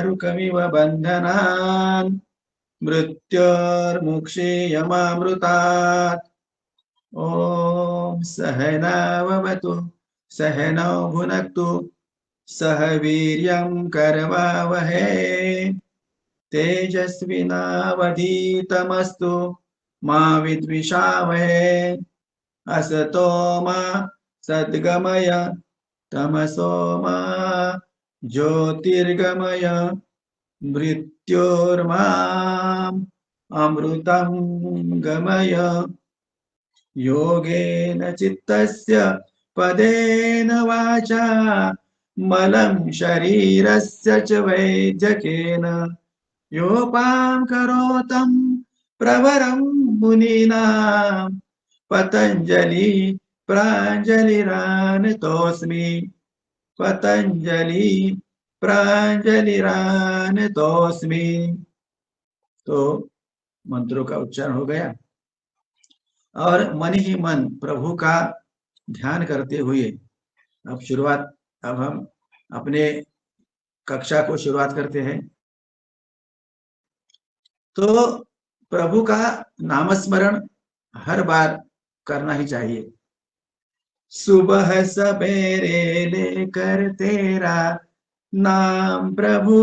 रुकमिव बन्धनान् मृत्योर्मुक्षीयमामृतात्। ॐ सहनाववतु सहनौ भुनक्तु सह वीर्यं करवावहै तेजस्विनावधीतमस्तु मा विद्विषावहै। असतो मा सद्गमय तमसो मा ज्योतिर्गमय मृत्योर्माम् अमृतं गमय। योगेन चित्तस्य पदेन वाचा मलं शरीरस्य च वैद्यकेन योपां करोतं प्रवरं मुनीनां पतञ्जलि प्राञ्जलिरानतोऽस्मि। पतंजलि प्राञ्जलिरानतोऽस्मि। तो मंत्रों का उच्चारण हो गया और मन ही मन प्रभु का ध्यान करते हुए अब हम अपने कक्षा को शुरुआत करते हैं। तो प्रभु का नामस्मरण हर बार करना ही चाहिए। सुबह सवेरे लेकर तेरा नाम प्रभु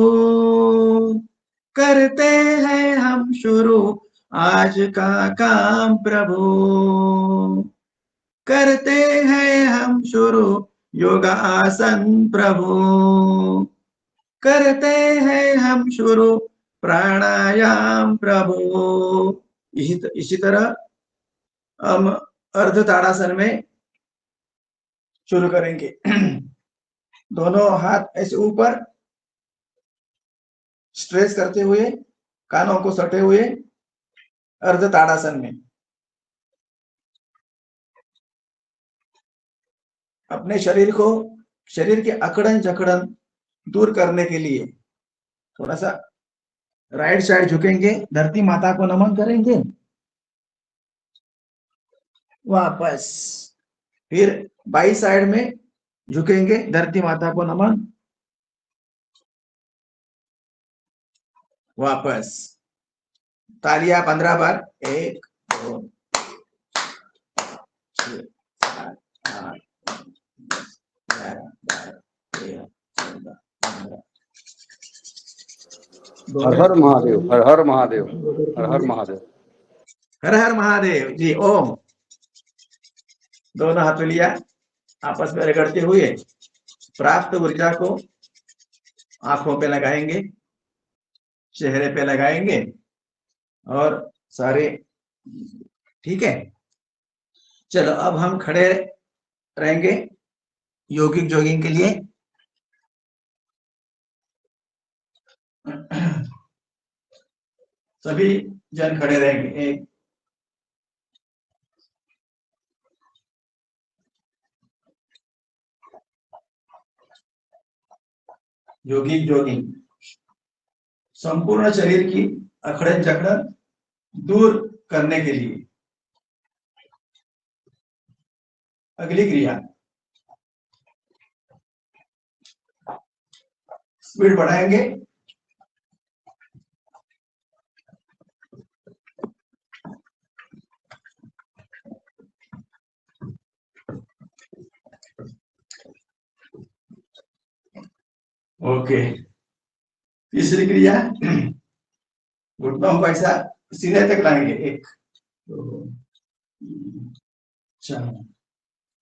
करते हैं हम शुरू आज का काम प्रभु। करते हैं हम शुरू योगा आसन प्रभु। करते हैं हम शुरू प्राणायाम प्रभु। इसी तरह हम अर्ध ताड़ासन में शुरू करेंगे। दोनों हाथ ऐसे ऊपर स्ट्रेच करते हुए कानों को सटे हुए अर्ध ताड़ासन में अपने शरीर के अकड़न जकड़न दूर करने के लिए थोड़ा सा राइट साइड झुकेंगे, धरती माता को नमन करेंगे, वापस फिर बाई साइड में झुकेंगे, धरती माता को नमन, वापस। तालियां 15 बार। 1 2 6 7 8 11 12 13 14 15। हर हर महादेव, हर हर महादेव, हर हर महादेव, हर हर महादेव जी। ओम। दोनों हथेलियां आपस में रगड़ते हुए प्राप्त ऊर्जा को आंखों पे लगाएंगे, चेहरे पे लगाएंगे और सारे। ठीक है, चलो अब हम खड़े रहेंगे योगिक जॉगिंग के लिए। सभी जन खड़े रहेंगे। एक योगिक जॉगिंग संपूर्ण शरीर की अखड़न जकड़न दूर करने के लिए। अगली क्रिया, स्पीड बढ़ाएंगे। ओके, तीसरी क्रिया, घुटनों को ऐसा सीने तक लाएंगे। 1 2 3 4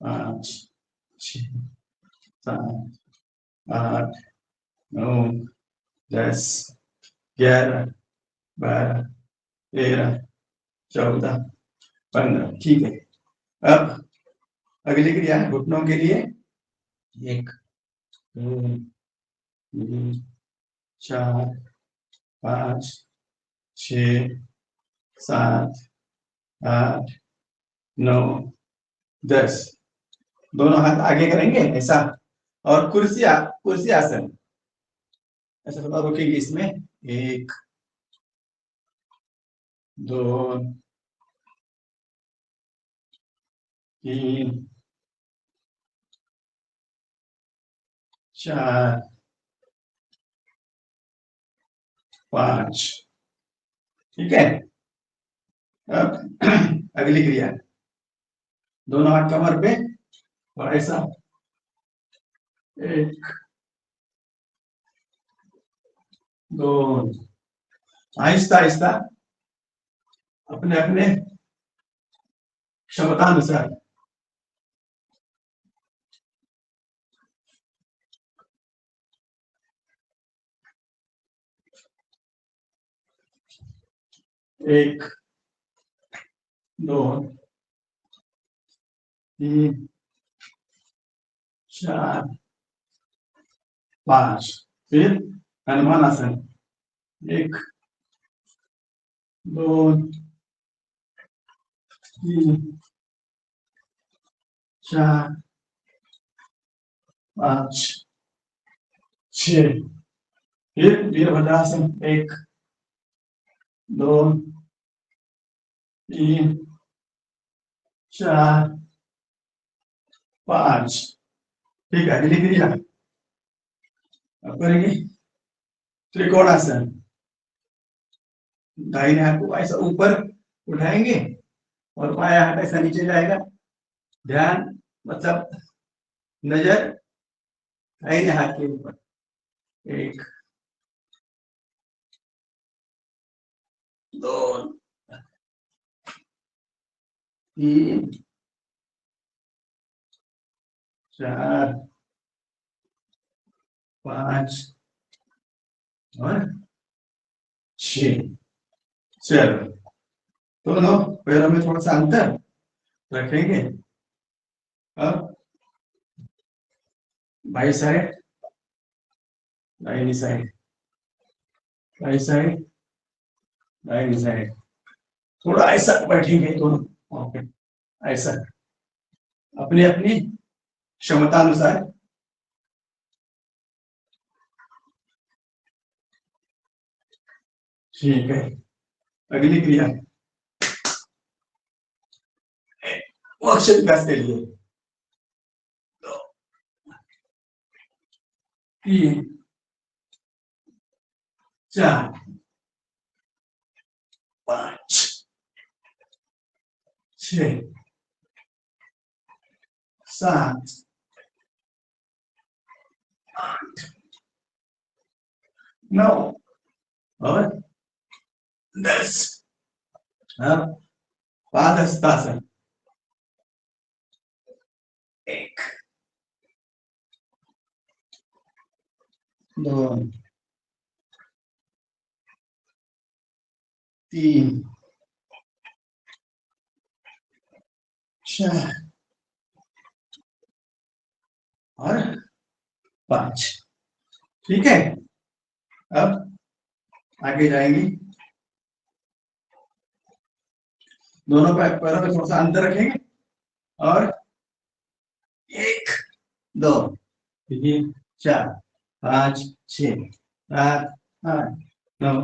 5 6 7 8 9 10 11 12 13 14 15। ठीक है, अब अगली क्रिया है घुटनों के लिए। 1 2 3 4 5 6 7 8 9 10। दोनों हाथ आगे करेंगे ऐसा और कुर्सी आसन ऐसा थोड़ा रुकेंगे इसमें। 1 2 3 4 5। ठीक है। अब अगली क्रिया, दोनों हाथ कमर पे और ऐसा 1 2, आहिस्ता आहिस्ता अपने अपने क्षमतानुसार। एक, 2, 3, 4, 5। फिर हनुमान आसन, 1 2 3 4 5 6। फिर वीरभद्रासन, 1 2 3 4 5। ठीक है, अगली क्रिया अब करेंगे त्रिकोणासन। दाहिने हाथ को ऐसा ऊपर उठाएंगे और बायां हाथ ऐसा नीचे जाएगा। ध्यान, मतलब नजर दाहिने हाथ के ऊपर। 1 2 3 4 5 और 6। चलो, दोनों पैरों में थोड़ा सा अंतर रखेंगे। अब बाई साइड, दाहिनी साइड, बाई साइड, दाहिनी साइड। थोड़ा ऐसा बैठेंगे दोनों। ओके, ऐसा अपनी अपनी क्षमता अनुसार। ठीक है, अगली क्रिया अक्षर विकास के लिए 2 3 4 5 6 7 8 9 और 10। अब पादहस्तासन, 1 2 3 4 और 5। ठीक है, अब आगे जाएंगे। दोनों पैरों में थोड़ा सा अंतर रखेंगे और 1 2 3 4 5 6 7 8 9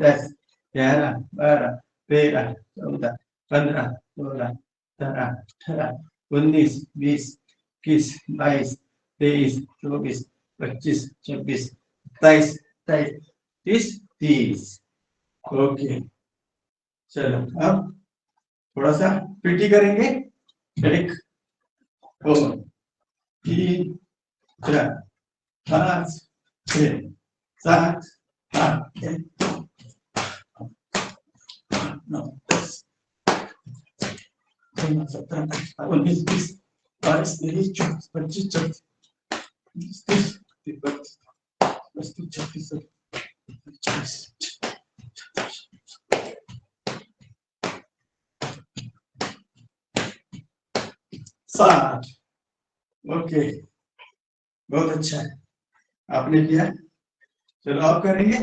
10 11 12 13 14 15 16 17 18 19 20 21 22 23 24 25 26 27 28 30। ओके, चलो अब थोड़ा सा पीटी करेंगे। 1 2 3 4 5 6 7 8 9 10 16 17 18 19 20 22 23 24 25 26 30 31 32 33 34 60। ओके, बहुत अच्छा है, आपने किया। चलो आप करेंगे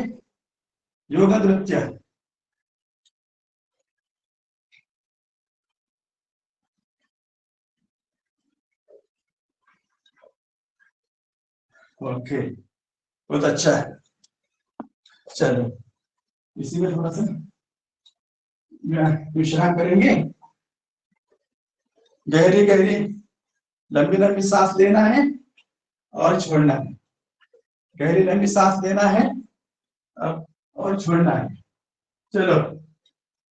योगा नृत्य। ओके, बहुत अच्छा है। चलो, इसी में थोड़ा सा विश्राम करेंगे। गहरी गहरी लंबी लंबी सांस लेना है और छोड़ना है। गहरी लंबी सांस लेना है। अब और छोड़ना है। चलो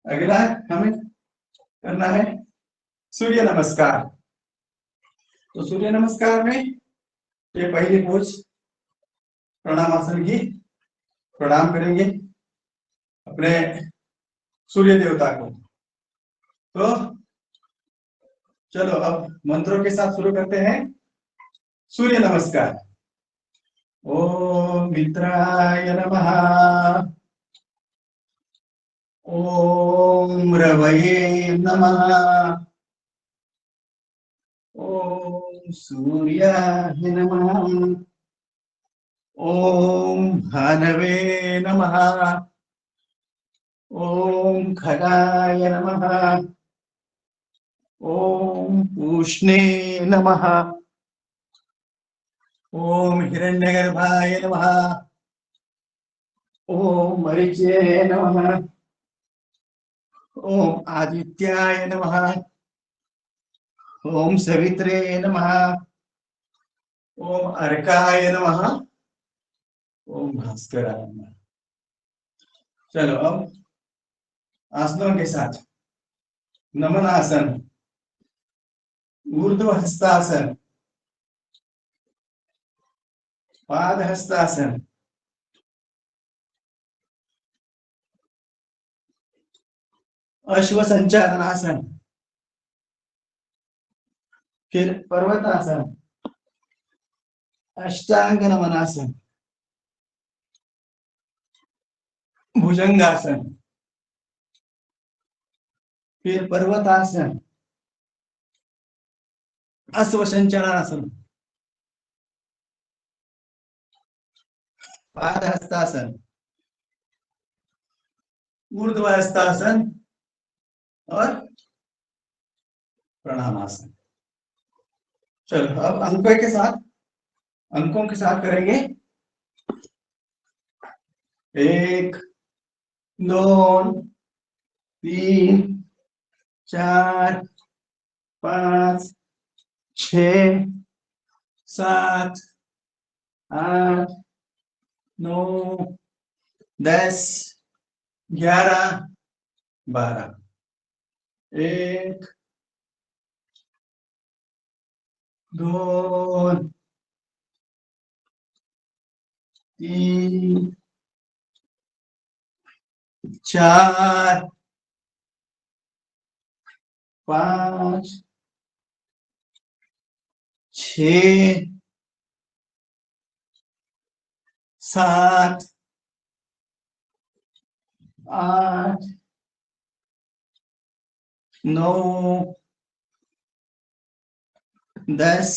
अगला हमें करना है सूर्य नमस्कार। तो सूर्य नमस्कार में ये पहली पोज प्रणाम आसन की, प्रणाम करेंगे अपने सूर्य देवता को। तो चलो अब मंत्रों के साथ शुरू करते हैं सूर्य नमस्कार। ओम मित्राय नमः, ओम रवये नमः, ओम सूर्याय नमः, ओम भानवे नमः, ओम खगाय नमः, ओम पूष्णे नमः, ओम हिरण्यगर्भाय नमः, ओम मरीचे नमः, ओम आदित्याय नमः, ओम सवित्रे नमः, ओम अर्काय नमः, ओम भास्कराय नमः। चलो अब आसनों के साथ नमन आसन, ऊर्ध्व हस्तासन, पाद हस्तासन, अश्व संचालनासन, फिर पर्वतासन, अष्टांग नमनासन, भुजंगासन, फिर पर्वतासन, अश्व संचालनासन, पाद हस्तासन, ऊर्ध्व हस्तासन और प्रणामासन। चलो अब अंकों के साथ करेंगे। 1 2 3 4 5 6 7 8 9 10 11 12। 1 2 3 4 5 6 7 8 9 10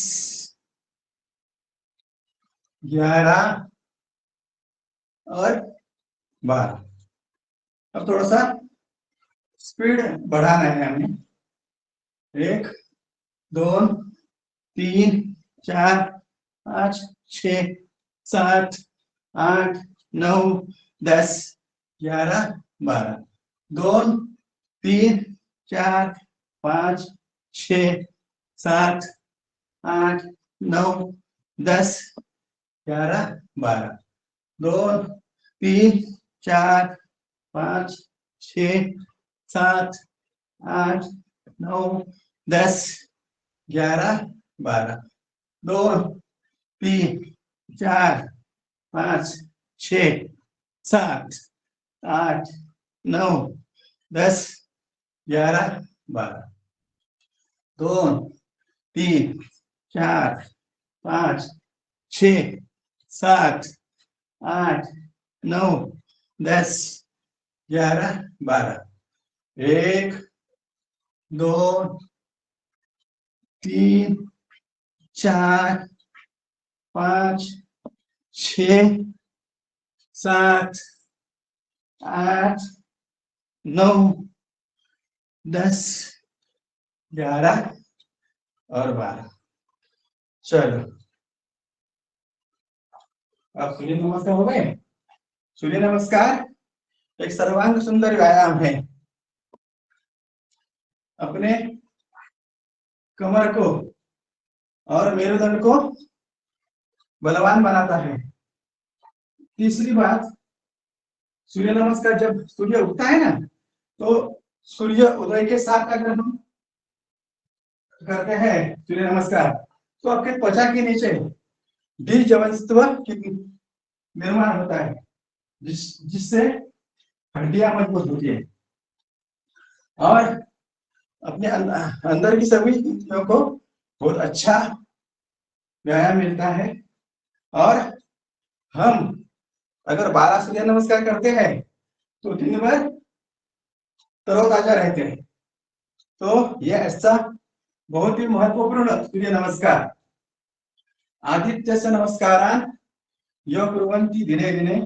11 और 12। अब थोड़ा सा स्पीड बढ़ाना है हमें। 1 2 3 4 5 6 7 8 9 10 11 12। 2 3 4 5 6 7 8 9 10 11 12। 2 3 4 5 6 7 8 9 10 11 12। 2 3 4 5 6 7 8 9 10 11 12। 2 3 4 5 6 7 8 9 10 11 12। 1 2 3 4 5 6 7 8 9 10 11 और 12। चलो अब सूर्य नमस्कार हो गए। सूर्य नमस्कार एक सर्वांग सुंदर व्यायाम है। अपने कमर को और मेरुदंड को बलवान बनाता है। तीसरी बात, सूर्य नमस्कार जब सूर्य उगता है ना, तो सूर्य उदय के साथ अगर हम करते हैं सूर्य नमस्कार, तो आपके त्वचा के नीचे द्विजवस्तु की निर्माण होता है, जिससे हड्डियां मजबूत होती है और अपने अंदर की सभी इंद्रियों को बहुत अच्छा व्यायाम मिलता है। और हम अगर 12 सूर्य नमस्कार करते हैं तो दिन भर तरोताजा रहते हैं। तो यह ऐसा बहुत ही महत्वपूर्ण सूर्य नमस्कार। आदित्यस्य नमस्कारान् यो कुर्वन्ति दिने दिने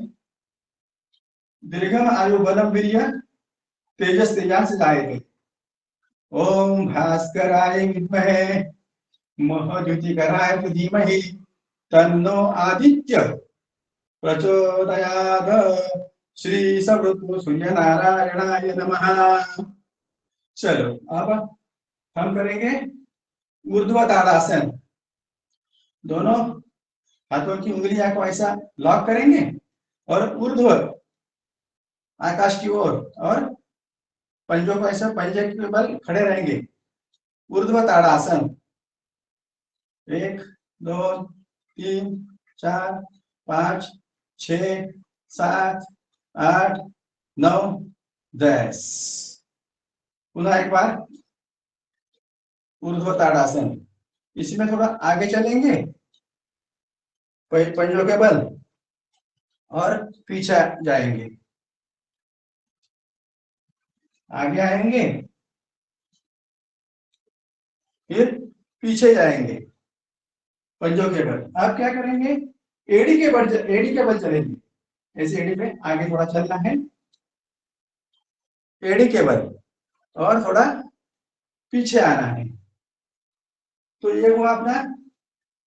दीर्घम आयु बलम वीर्य तेजस तेजांश जायते। ओम भास्कराय विद्महे महाद्युतिकराय धीमहि तन्नो आदित्य प्रचोदयात्। श्री सवृत्तु सूर्य नारायणाय नमः। चलो अब हम करेंगे ऊर्ध्व ताड़ासन। दोनों हाथों की उंगलियां को ऐसा लॉक करेंगे और ऊर्ध्व आकाश की ओर, और पंजों को ऐसा पंजे के बल खड़े रहेंगे। ऊर्ध्व ताड़ासन। 1 2 3 4 5 6 7 8 9 10। पुनः एक बार ऊर्ध्व ताड़ासन। इसमें थोड़ा आगे चलेंगे पंजों के बल और पीछे जाएंगे, आगे आएंगे फिर पीछे जाएंगे पंजों के बल। आप क्या करेंगे, एड़ी के बल चलेंगे। ऐसे एड़ी पे आगे थोड़ा चलना है, एड़ी के बल, और थोड़ा पीछे आना है। तो ये हुआ अपना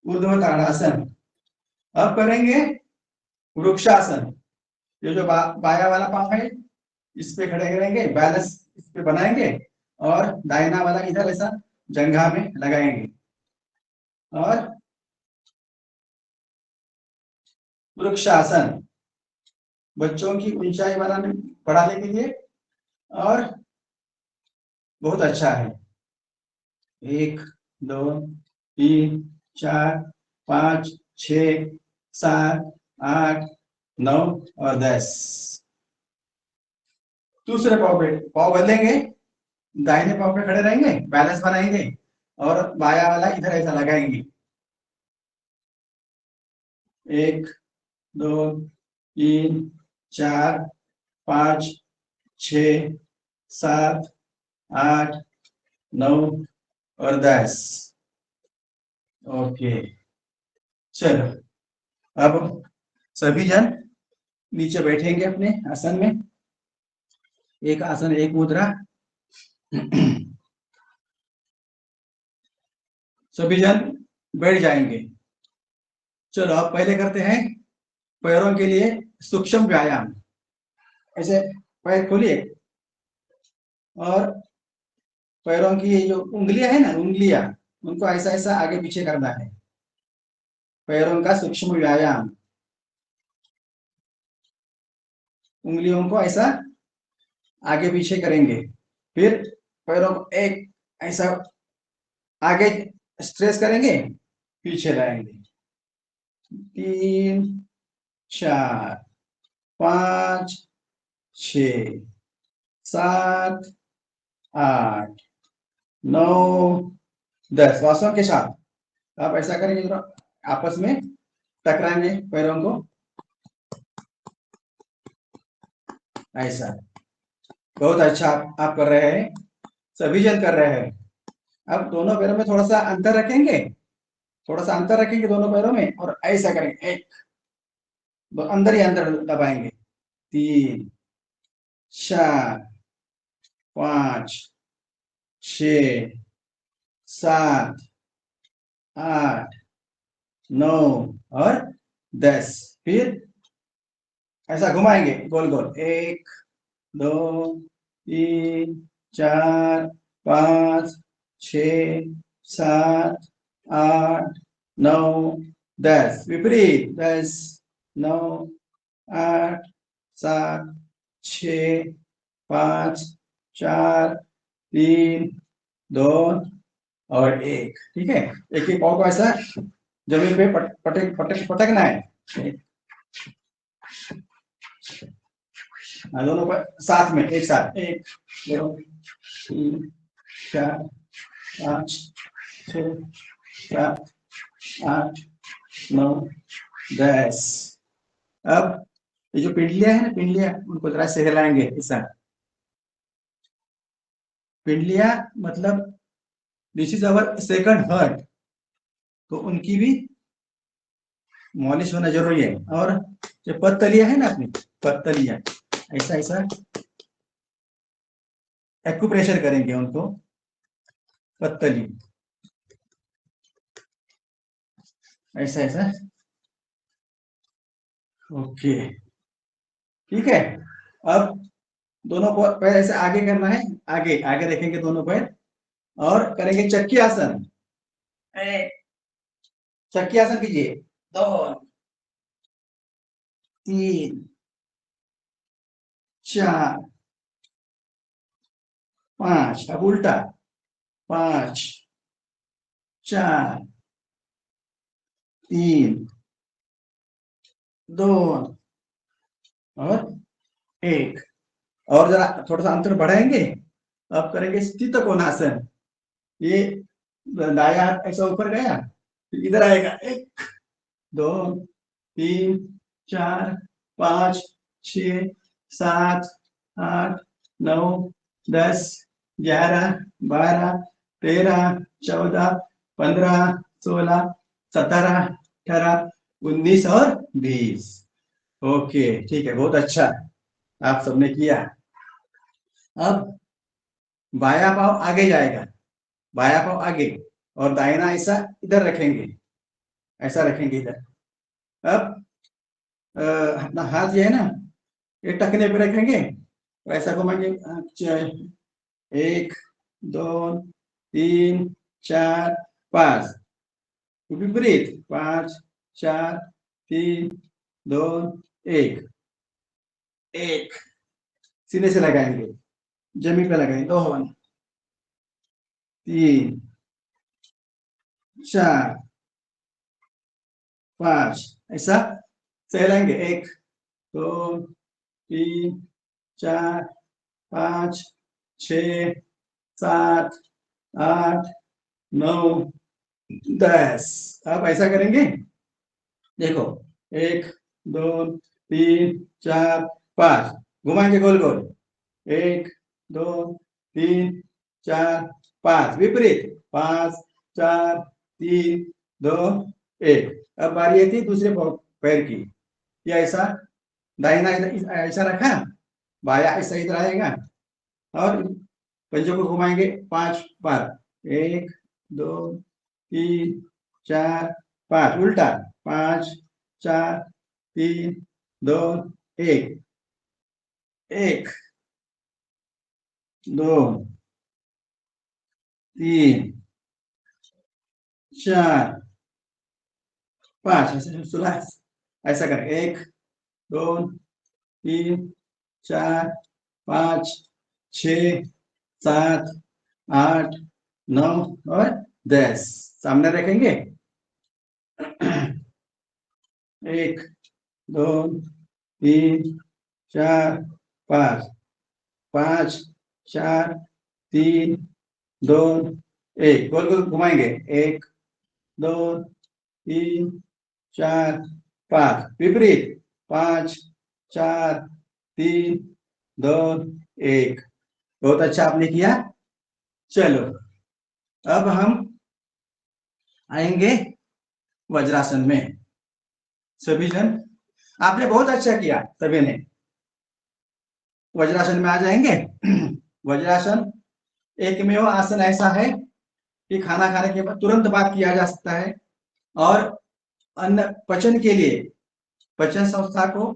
ऊर्ध्व ताड़ासन। अब करेंगे वृक्षासन। ये जो बाया वाला पांव है इस पे खड़े रहेंगे, बैलेंस इस पे बनाएंगे, और दाहिना वाला इधर ऐसा जंघा में लगाएंगे और वृक्षासन। बच्चों की ऊंचाई बढ़ाने के लिए और बहुत अच्छा है। 1 2 3 4 5 6 7 8 9 और 10। दूसरे पाव बदलेंगे, दाहिने पाव पे खड़े रहेंगे, बैलेंस बनाएंगे और बाया वाला इधर ऐसा लगाएंगे। 1 2 3 4 5 6 7 8 9 और 10। ओके, चलो अब सभी जन नीचे बैठेंगे अपने आसन में। एक आसन एक मुद्रा। सभी जन बैठ जाएंगे। चलो अब पहले करते हैं पैरों के लिए सूक्ष्म व्यायाम। ऐसे पैर खोलिए और पैरों की जो उंगलियां है ना, उंगलियां, उनको ऐसा ऐसा आगे पीछे करना है। पैरों का सूक्ष्म व्यायाम। उंगलियों को ऐसा आगे पीछे करेंगे, फिर पैरों को एक ऐसा आगे स्ट्रेच करेंगे, पीछे लाएंगे। 3 4 5 6 7 8 9 10। श्वासों के साथ आप ऐसा करेंगे, आपस में टकराएंगे पैरों को ऐसा। बहुत अच्छा आप कर रहे हैं, सभी जन कर रहे हैं। अब दोनों पैरों में थोड़ा सा अंतर रखेंगे, दोनों पैरों में, और ऐसा करेंगे। 1 2 अंदर ही अंदर दबाएंगे। 3 4 5 6 7 8 9 और 10। फिर ऐसा घुमाएंगे गोल गोल। 1 2 3 4 5 6 7 8 9 10। विपरीत। 10 9 8 7 6 5 4 3 2 और 1। ठीक है, एक एक पाव को ऐसा जमीन पे पटकना है। दोनों पर साथ में, एक साथ, 1 2 3 4 5 6 7 8 9 10। अब ये जो पिंडलियां है ना, पिंडलियां, उनको जरा से हिलाएंगे ऐसा। पिंडलियां मतलब this is our second heart, तो उनकी भी मॉलिश होना जरूरी है। और जो पत्तलियां है ना अपनी, पत्तलियां ऐसा ऐसा एक्यूप्रेशर करेंगे उनको, पत्तली ऐसा ऐसा। ओके, ठीक है। अब दोनों पैर ऐसे आगे करना है, आगे आगे रखेंगे दोनों पैर और करेंगे चक्की आसन। चक्की आसन कीजिए, 2 3 4 5। अब उल्टा, 5 4 3 2 और 1। और जरा थोड़ा सा अंतर बढ़ाएंगे। अब करेंगे स्थित कोणासन। ये दाया हाथ ऐसा ऊपर गया, इधर आएगा, 1 2 3 4 5 6 7 8 9 10 11 12 13 14 15 16 17 18 19 और 20। ओके, ठीक है, बहुत अच्छा, आप सबने किया। अब बाया पाव आगे जाएगा, बाया पाव आगे, और दाहिना ऐसा इधर रखेंगे, ऐसा रखेंगे इधर। अब अपना हाथ ये है ना, ये टखने पे रखेंगे, ऐसा घुमाएंगे। 1 2 3 4 5, विपरीत, 5 4 3 2 1। 1 सीने से लगाएंगे, जमीन पे लगाएंगे, 2 3 4 5, ऐसा सहलाएंगे। 1 2 3 4 5 6 7 8 9 10। अब ऐसा करेंगे, देखो, 1 2 3 4 5, घुमाएंगे गोल गोल, 1 2 3 4 5, विपरीत, 5 4 3 2 1। अब बारी थी दूसरे पैर की, या ऐसा दाहिना ऐसा रखा, बाया ऐसा इधर आएगा, और पंजों को घुमाएंगे 5 बार, 1 2 3 4 5, उल्टा, 5 4 3 2 1। 1 2 3 4 5, ऐसा करें, 1 2 3 4 5 6 7 8 9 और 10। सामने रखेंगे, 1 2 3 4 5, 5 4 3 2 1, गोल गोल घुमाएंगे, 1 2 3 4 5, विपरीत, 5 4 3 2 1। बहुत अच्छा आपने किया। चलो, अब हम आएंगे वज्रासन में। सभी जन, आपने बहुत अच्छा किया, सभी ने। वज्रासन में आ जाएंगे। वज्रासन एकमेव आसन ऐसा है कि खाना खाने के बाद तुरंत बाद किया जा सकता है, और अन्न पचन के लिए, पचन संस्था को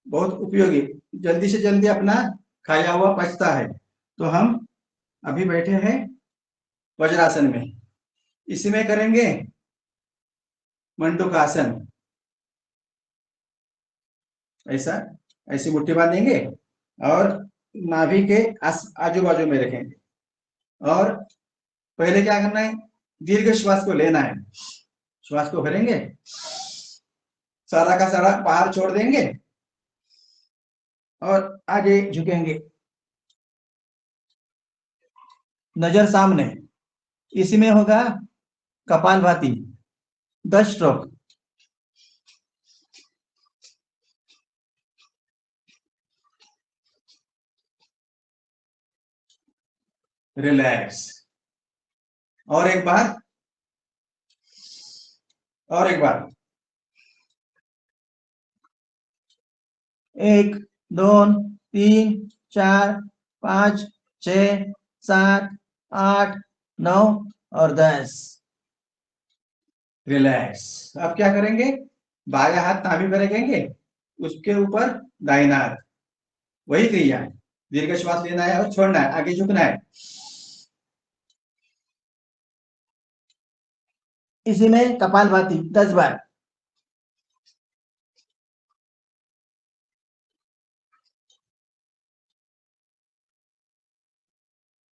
बहुत उपयोगी, जल्दी से जल्दी अपना खाया हुआ पचता है। तो हम अभी बैठे हैं वज्रासन में, इसमें करेंगे मंडूकासन। ऐसा, ऐसी मुट्ठी बांधेंगे और नाभि के आजू बाजू में रखेंगे। और पहले क्या करना है, दीर्घ श्वास को लेना है। श्वास को भरेंगे, सारा का सारा बाहर छोड़ देंगे और आगे झुकेंगे, नजर सामने। इसमें होगा कपालभाति 10 स्ट्रोक। रिलैक्स। और एक बार, और एक बार। 1 2 3 4 5 6 7 8 9 और 10। रिलैक्स। अब क्या करेंगे, बाया हाथ नाभि पर रखेंगे, उसके ऊपर दाहिना हाथ। वही क्रिया है, दीर्घ श्वास लेना है और छोड़ना है, आगे झुकना है। इसी में कपालभाति 10 बार।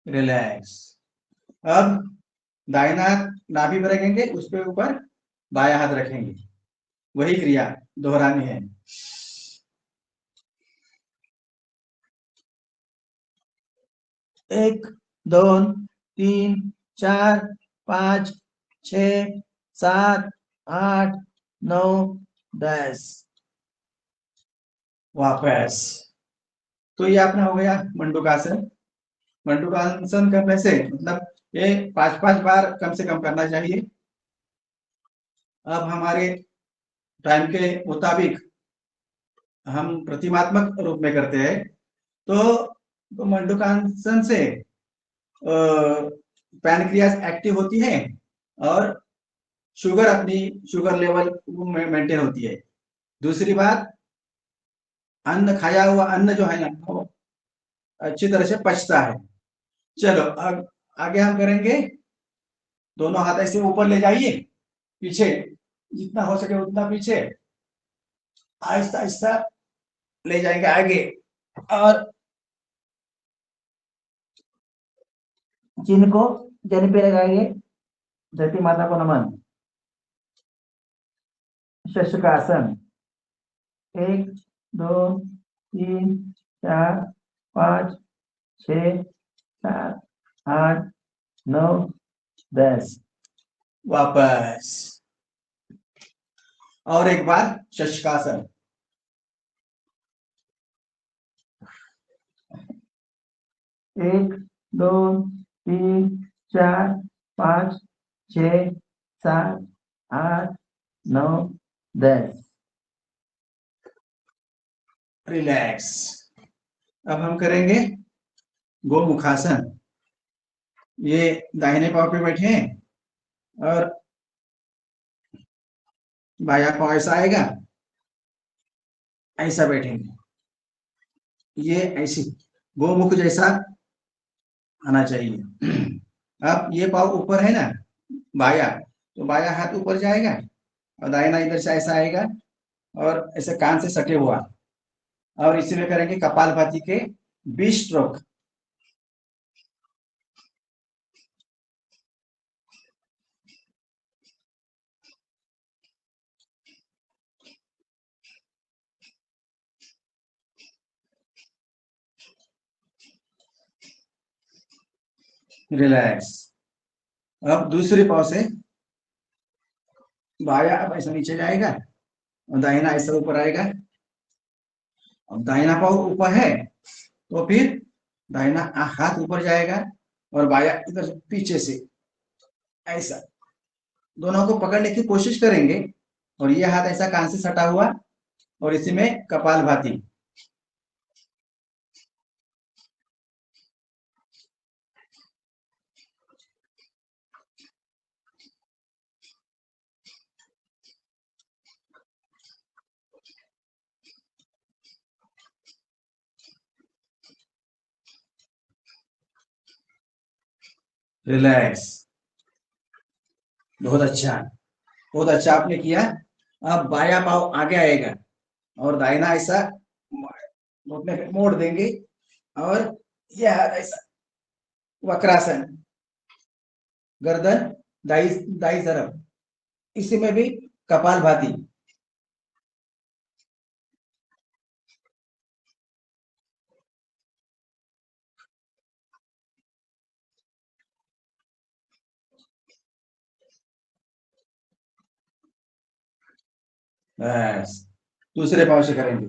रिलैक्स। अब दाहिना हाथ नाभि पर रखेंगे, उसके ऊपर बाया हाथ रखेंगे, वही क्रिया दोहरानी है। 1 2 3 4 5 6 7 8 9 10। वापस। तो ये अपना हो गया मंडूकासन। मंडूकासन करने से मतलब ये 5-5 बार कम से कम करना चाहिए। अब हमारे टाइम के मुताबिक हम प्रतिमात्मक रूप में करते हैं। तो मंडूकासन से पैनक्रियास एक्टिव होती है और शुगर अपनी शुगर लेवल मेंटेन होती है। दूसरी बात, अन्न खाया हुआ अन्न जो है ना वो अच्छी तरह से पचता है। चलो अब आगे हम करेंगे। दोनों हाथ ऐसे ऊपर ले जाइए, पीछे जितना हो सके उतना पीछे, आहिस्ता आहिस्ता ले जाएंगे आगे। और चिन्ह को जन पे लगाएंगे, धरती माता को नमन। शशकासन। 1 2 3 4 5 6 7 8 9 10। वापस। और एक बार शशकासन। 1 2 3 4 5 6 7 8 9 10। रिलैक्स। अब हम करेंगे गोमुखासन। ये दाहिने पांव पे बैठे हैं और बायां पांव ऐसा आएगा, ऐसा बैठेंगे। ये ऐसी गोमुख जैसा आना चाहिए। अब ये पांव ऊपर है ना, बाया, तो बाया हाथ ऊपर जाएगा और दाहिना इधर से ऐसा आएगा और ऐसे कान से सटे हुआ। और इसी में करेंगे कपालभाति के 20 स्ट्रोक। रिलैक्स। अब दूसरे पांव से बाया अब ऐसा नीचे जाएगा और दाहिना ऐसा ऊपर आएगा। अब दाहिना पांव ऊपर है तो फिर दाहिना हाथ ऊपर जाएगा और बाया इधर पीछे से ऐसा, दोनों को पकड़ने की कोशिश करेंगे। और ये हाथ ऐसा कान से सटा हुआ और इसी में कपालभाति। रिलैक्स। बहुत अच्छा, बहुत अच्छा आपने किया। अब बाया पाव आगे आएगा और दाहिना ऐसा घुटने पे मोड़ देंगे और यह हाथ ऐसा वक्रासन, गर्दन दाई दाई तरफ, इसी में भी कपालभाति। बस दूसरे पांव से करेंगे।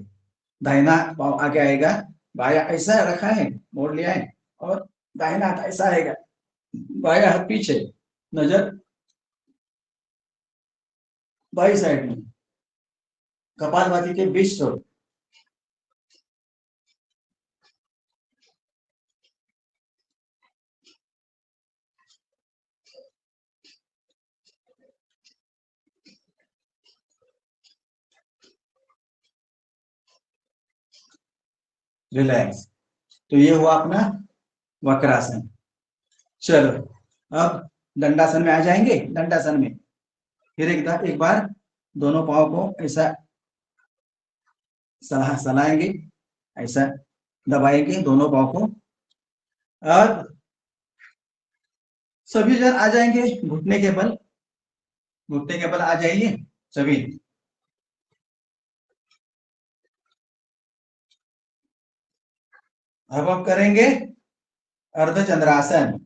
दाहिना पांव आगे आएगा, बाया ऐसा रखा है, मोड़ लिया है, और दाहिना हाथ ऐसा आएगा, बाया हाथ पीछे, नजर बाई साइड में, कपालभाति के बीच छोड़। रिलैक्स। तो ये हुआ अपना वक्रासन। चलो अब दंडासन में आ जाएंगे। दंडासन में फिर एक बार दोनों पाँव को ऐसा सलाएंगे, ऐसा दबाएंगे दोनों पाँव को। अब सभी जन आ जाएंगे घुटने के बल, घुटने के बल आ जाइए सभी। अब हम करेंगे अर्धचंद्रासन।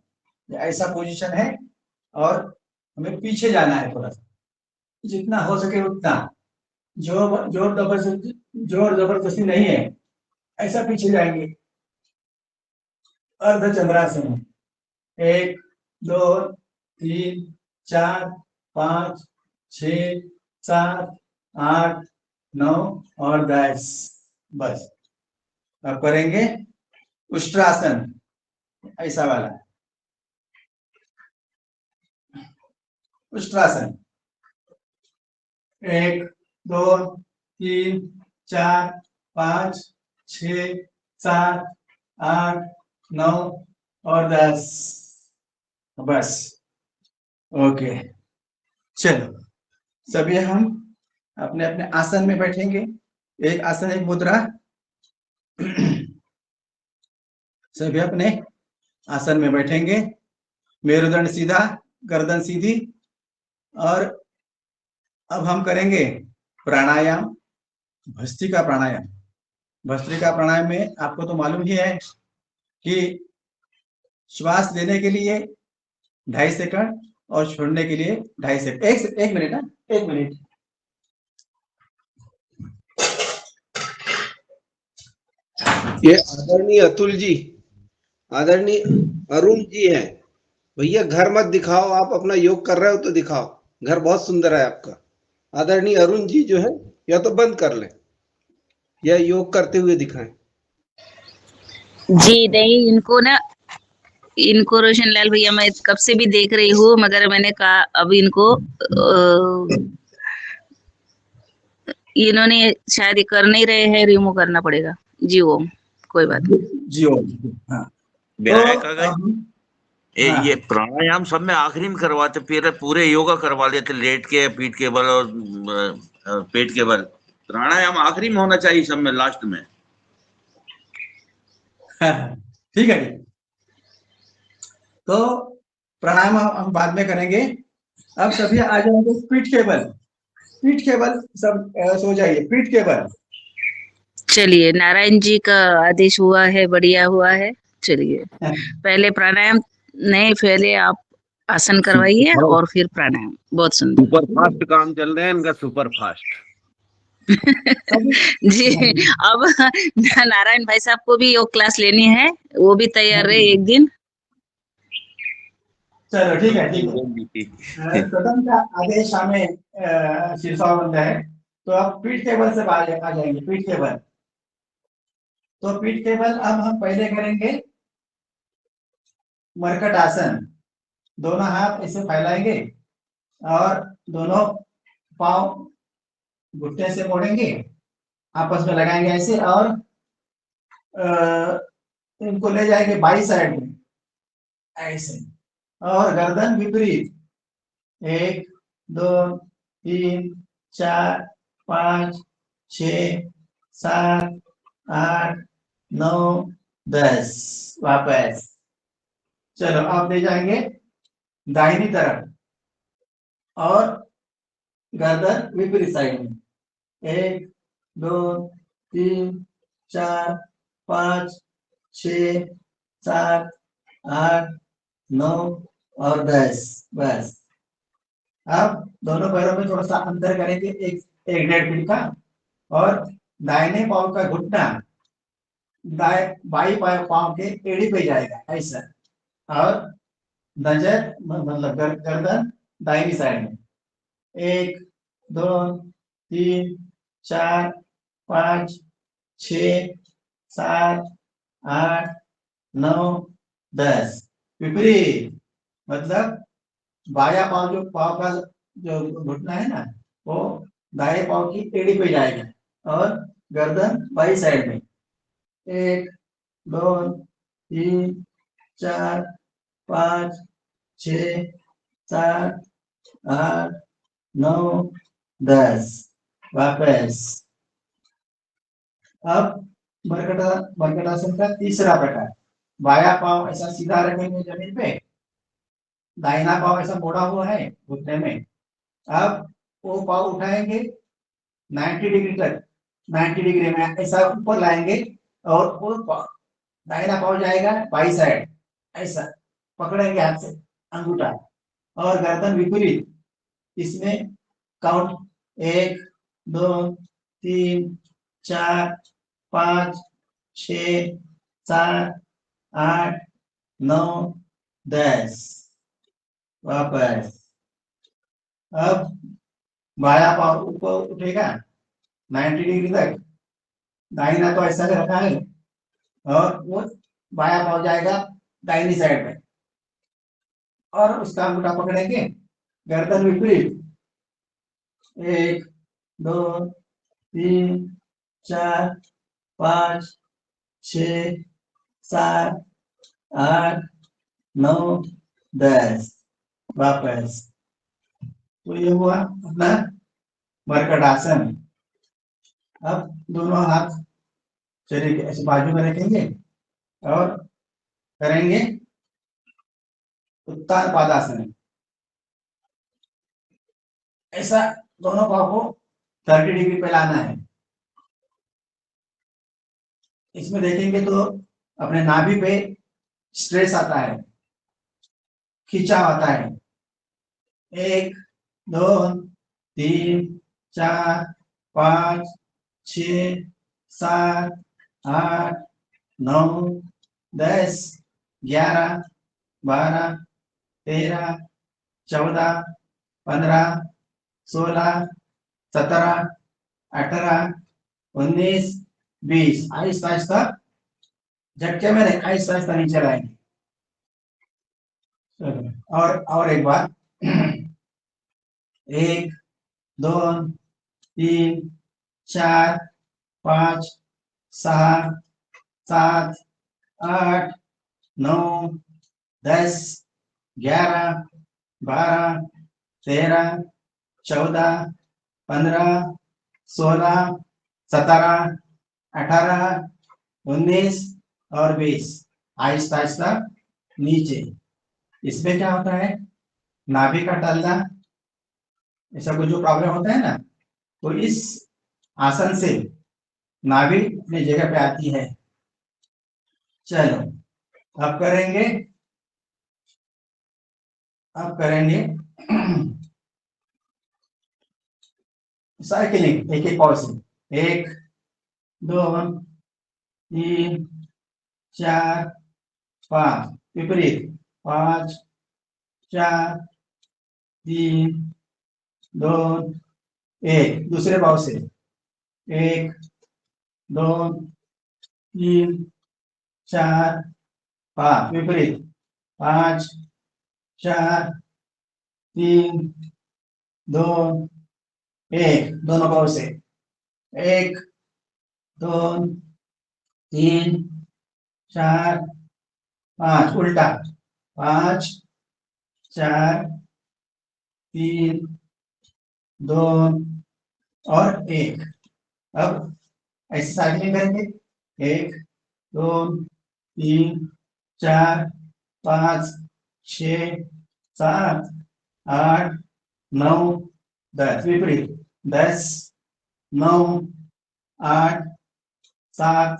ऐसा पोजीशन है और हमें पीछे जाना है, थोड़ा सा जितना हो सके उतना। जोर जबरदस्ती नहीं है, ऐसा पीछे जाएंगे। अर्धचंद्रासन, 1 2 3 4 5 6 7 8 9 और 10। बस अब करेंगे उष्ट्रासन, ऐसा वाला उष्ट्रासन। 1 2 3 4 5 6 7 8 9 और 10। बस ओके। चलो सभी हम अपने अपने आसन में बैठेंगे। एक आसन एक मुद्रा। सभी अपने आसन में बैठेंगे, मेरुदंड सीधा, गर्दन सीधी। और अब हम करेंगे प्राणायाम, भस्त्रिका प्राणायाम। भस्त्रिका प्राणायाम में आपको तो मालूम ही है कि श्वास लेने के लिए 2.5 सेकंड और छोड़ने के लिए 2.5 सेकंड। एक मिनट ना, 1 मिनट। ये आदरणीय अतुल जी, आदरणीय अरुण जी हैं। भैया घर मत दिखाओ, आप अपना योग कर रहे हो तो दिखाओ, घर बहुत सुंदर है आपका। आदरणीय अरुण जी जो है, या तो बंद कर लें या योग करते हुए दिखाएं। जी नहीं, इनको रोशनलाल भैया मैं कब से भी देख रही हूँ, मगर मैंने कहा अब इनको इन्होंने शायद कर नहीं रहे हैं, रिमूव करना पड़ेगा। जी ओम, कोई बात नहीं। जी ओम। हाँ विनायक तो अगर हाँ। ये प्राणायाम सब में आखिरी में करवाते, फिर पूरे योगा करवा लेते, लेट के, पीठ के बल और पेट के बल। प्राणायाम आखिरी में होना चाहिए सब में, लास्ट में। ठीक है जी। तो प्राणायाम हम बाद में करेंगे। अब सभी आ जाएंगे पीठ के बल। पीठ के बल सब सो जाइए, पीठ के बल। चलिए, नारायण जी का आदेश हुआ है, बढ़िया हुआ है। चलिए पहले प्राणायाम नहीं, पहले आप आसन करवाइए और फिर प्राणायाम। बहुत सुंदर। सुपर फास्ट काम चल रहे हैं इनका, सुपर फास्ट। जी अब नारायण भाई साहब को भी योग क्लास लेनी है, वो भी तैयार रहे एक दिन। चलो ठीक है, ठीक है। सदन का आदेश हमें शीर्षाबंद है, तो आप पीठ के बल से आ जाएंगे। पीठ के बल, तो पीठ के बल अब हम पहले करेंगे मरकट आसन। दोनों हाथ ऐसे फैलाएंगे और दोनों पांव घुटने से मोड़ेंगे, आपस में लगाएंगे ऐसे, और इनको ले जाएंगे बाई साइड में ऐसे, और गर्दन विपरीत। 1 2 3 4 5 6 7 8 9 10 वापस। चलो अब ले जाएंगे दाहिनी तरफ और गर्दन विपरीत साइड में। 1 2 3 4 5 6 7 8 9 और 10 बस। अब दोनों पैरों में थोड़ा सा अंतर करेंगे, एक 1.5 फीट का, और दाहिने पांव का घुटना बाई पांव के एड़ी पे जाएगा ऐसा, और नजर मतलब गर्दन दाहिनी साइड में। 1 2 3 4 5 6 7 8 9 10 विपरीत, मतलब बाया पांव जो पांव का जो घुटना है ना, वो दाएं पांव की एड़ी पे जाएगा और गर्दन बाई साइड में। 1 2 3 4 5 6 7 8 9 10 वापस। अब मरकटासन का तीसरा प्रकार, बाया पांव ऐसा सीधा रखेंगे जमीन पे, दाहिना पांव ऐसा मोड़ा हुआ है घुटने में। अब वो पांव उठाएंगे 90 डिग्री तक, 90 डिग्री में ऐसा ऊपर लाएंगे, और वो दाहिना पांव जाएगा बाई साइड ऐसा, पकड़ेंगे हाथ से अंगूठा, और गर्दन विपरीत। इसमें काउंट 1 2 3 4 5 6 7 8 9 10 वापस। अब बाया पांव ऊपर उठेगा 90 डिग्री तक, दाहिना तो ऐसा रखा है, और वो बाया पांव जाएगा दाहिनी साइड में, और उसका अंगूठा पकड़ेंगे, गर्दन विपरीत। 1 2 3 4 5 6 7 8 9 10 वापस। तो ये हुआ अपना मरकट आसन। अब दोनों हाथ शरीर के ऐसे बाजू में रखेंगे और करेंगे उत्तान पादासन। ऐसा दोनों पाँव को 30 डिग्री पे लाना है। इसमें देखेंगे तो अपने नाभि पे स्ट्रेस आता है, खिंचाव आता है। 1 2 3 4 5 6 7 8 9 10 11 12 13 14 15 16 17 18 19 20। आहिस्ता आहिस्ता झटके में नहीं, आहिस्ता आहिस्ता नीचे लाएंगे। और एक बार 1 2 3 4 5 6 7 8 9 10 11 12 13 14 15 16 17 18 19 और 20। आहिस्ता आहिस्ता नीचे। इसमें क्या होता है, नाभि का टलना, ऐसा कुछ जो प्रॉब्लम होता है ना, तो इस आसन से नाभि अपनी जगह पे आती है। चलो अब करेंगे साइकिलिंग, एक एक पाव से। 1 2 3 4 5 विपरीत, 5 4 3 2 1। दूसरे पाव से 1 2 3 4 5 विपरीत, 5 4 3 2 1। दोनों पाव से 1 2 3 4 5 उल्टा, 5 4 3 2 और 1। अब ऐसे साइकिलिंग करेंगे 1 2 3 4 5 6 7 8 9 10 विपरीत 10 9 8 7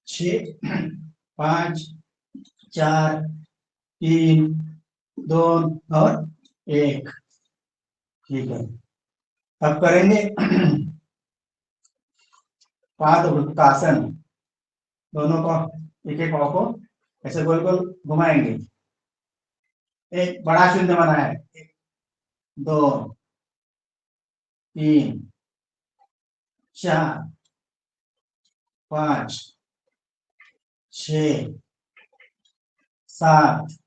6 5 4 3 2 और 1। ठीक है, अब करेंगे पादवृत्तासन। दोनों को एक एक पाँव को ऐसे गोल गोल घुमाएंगे। एक बड़ा शून्य बना है, 1 2 3 4 5 6 7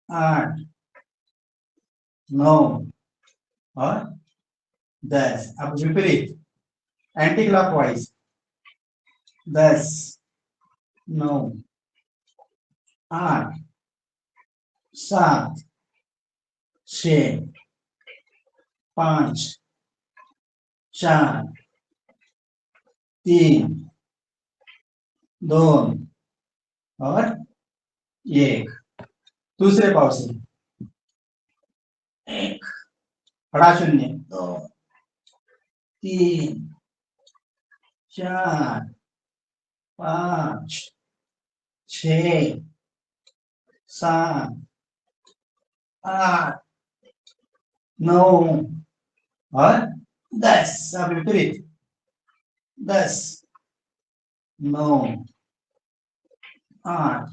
8 9 और 10। अब विपरीत एंटी क्लॉकवाइज 10 9 8 7 6 5 4 3 2 और 1। दूसरे पाव से 1 बड़ा शून्य 2 3 4 5 6 7 8 9 और 10। अब विपरीत 10 9 8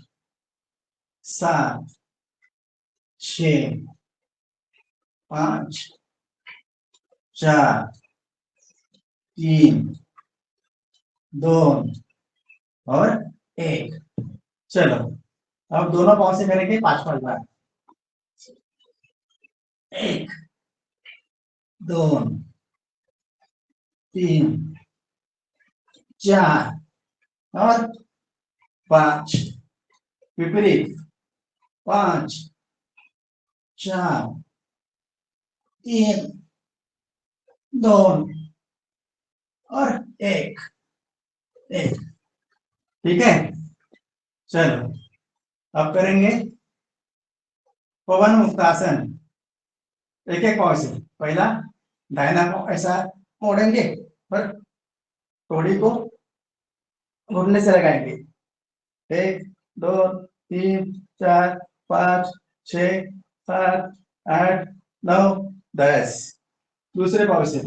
7 6 5 4 3 2 और 1। चलो अब दोनों पाँव से करेंगे 5 बार। 1 2 3 4 और 5। विपरीत 5 4 3 2 और 1। ठीक है, चलो अब करेंगे पवन मुक्तासन। एक एक पाँव से। पहला दाहिना पाँव ऐसा मोड़ेंगे और थोड़ी को घुटने से लगाएंगे। 1 2 3 4 5 6 7 8 9 10। दूसरे पाँव से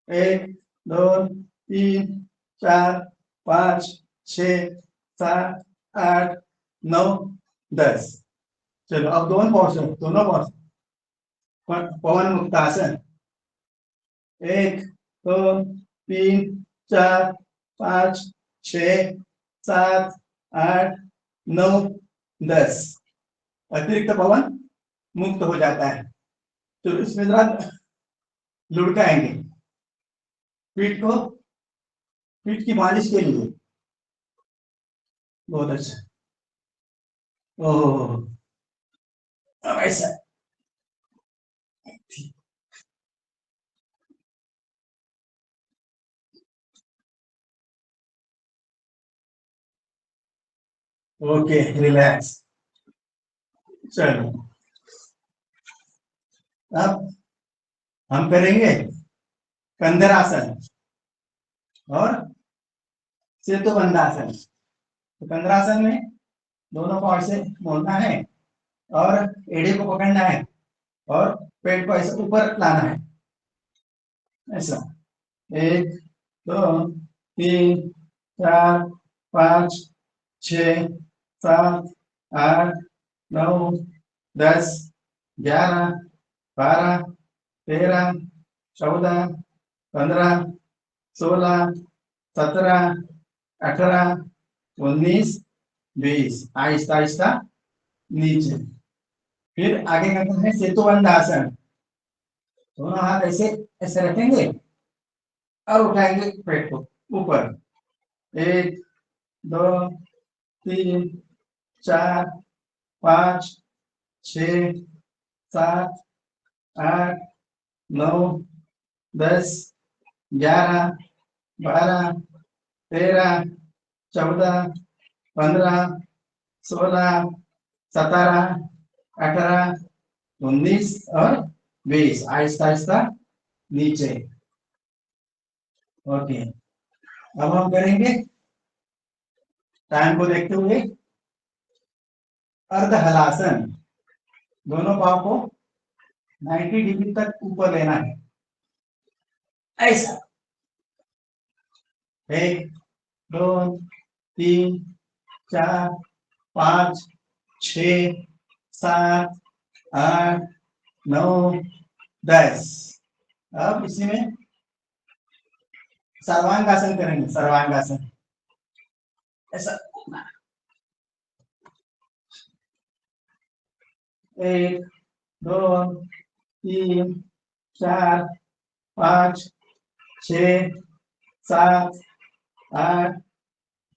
1 2 3 4 5 6 7 8 9 10। चलो अब दोनों पाँव से, दोनों पाँव से पवन मुक्तासन। 1 2 3 4 5 6 7 8 9 10। अतिरिक्त पवन मुक्त हो जाता है। तो इसमें जरा लुढ़काएंगे पीठ को, पीठ की मालिश के लिए। बहुत अच्छा। ओह अब ऐसा ओके, रिलैक्स। चलो अब हम करेंगे कंदरासन और सेतुबंधासन। तो कंदरासन में दोनों पाँव से मोड़ना है और एड़ी को पकड़ना है और पेट को ऐसे ऊपर लाना है। ऐसा 1 2 3 4 5 6 7 8 9 10 11 12 13 14 15 16 17 18 19 20। आहिस्ता आहिस्ता नीचे। फिर आगे करते हैं सेतुबंधासन। दोनों हाथ ऐसे ऐसे रखेंगे और उठाएंगे पेट को ऊपर। 1 2 3 4 5 6 7 8 9 10 11 12, 13, 14, 15, 16, 17, 18, 19 और 20। आहिस्ता आहिस्ता नीचे। ओके, अब हम करेंगे टाइम को देखते हुए अर्ध हलासन। दोनों पाँव को 90 डिग्री तक ऊपर लेना है, ऐसा। 1, 2, 3, 4, 5, 6, 7, 8, 9, 10। अब इसी में सर्वांगासन करेंगे। सर्वांगासन ऐसा। 1, 2, 3, 4, 5, 6, 7, 8,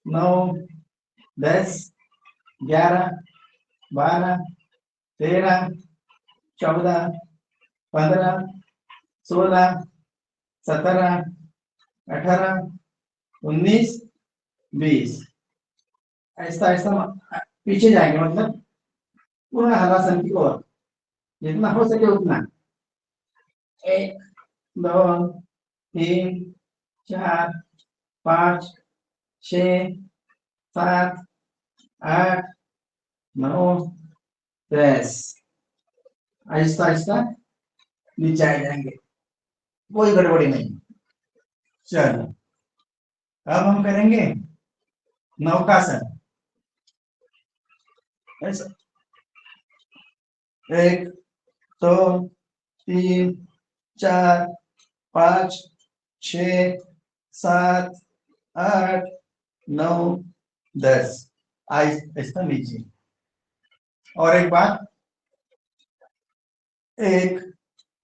9, 10, 11, 12, 13, 14, 15, 16, 17, 18, 19, 20। ऐसा ऐसा पीछे जाएंगे, मतलब पूर्ण हलासन की ओर, जितना हो सके उतना। 1, 2, 3, 4, 5, 6, 7, 8, 9, 10। आहिस्ता आहिस्ता नीचे आ जाएंगे, कोई गड़बड़ी नहीं। चलो, अब हम करेंगे नौकासन। ऐसा। 1, 2, 3, 4, 5, 6, 7, 8, 9, 10। आहिस्ता नीचे। और एक बार, 1,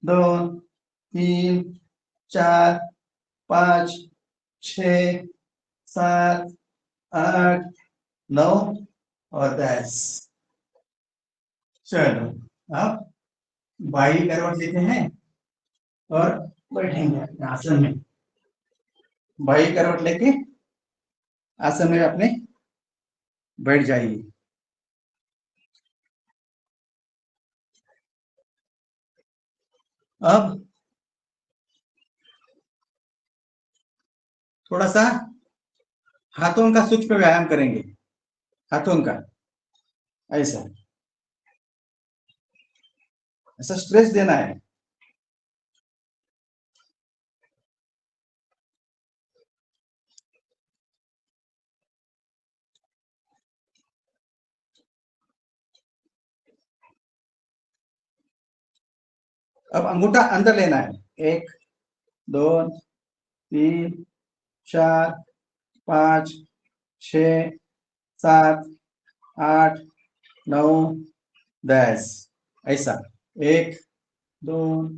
2, 3, 4, 5, 6, 7, 8, 9 और 10। चलो, अब बाई करवट लेते हैं और बैठेंगे अपने आसन में। बाई करवट लेके आसन में अपने बैठ जाइए। अब थोड़ा सा हाथों का सूक्ष्म व्यायाम करेंगे। हाथों का ऐसा ऐसा स्ट्रेच देना है। अब अंगूठा अंदर लेना है। 1, 2, 3, 4, 5, 6, 7, 8, 9, 10। ऐसा 1, 2,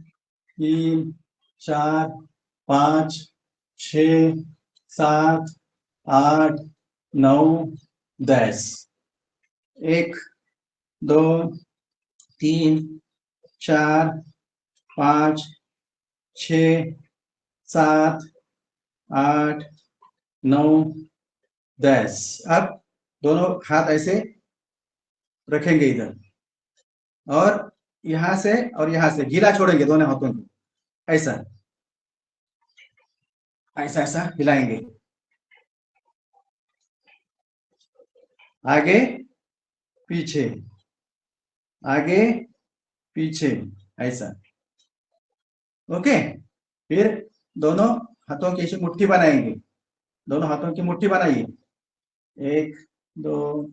3, 4, 5, 6, 7, 8, 9, 10। 1, 2, 3, 4, 5, 6, 7, 8, 9, 10। अब दोनों हाथ ऐसे रखेंगे इधर, और यहां से और यहां से गीला छोड़ेंगे दोनों हाथों को। ऐसा ऐसा ऐसा हिलाएंगे। आगे पीछे, आगे पीछे, ऐसा। ओके, फिर दोनों हाथों की मुट्ठी बनाएंगे। दोनों हाथों की मुट्ठी बनाइए। 1, 2,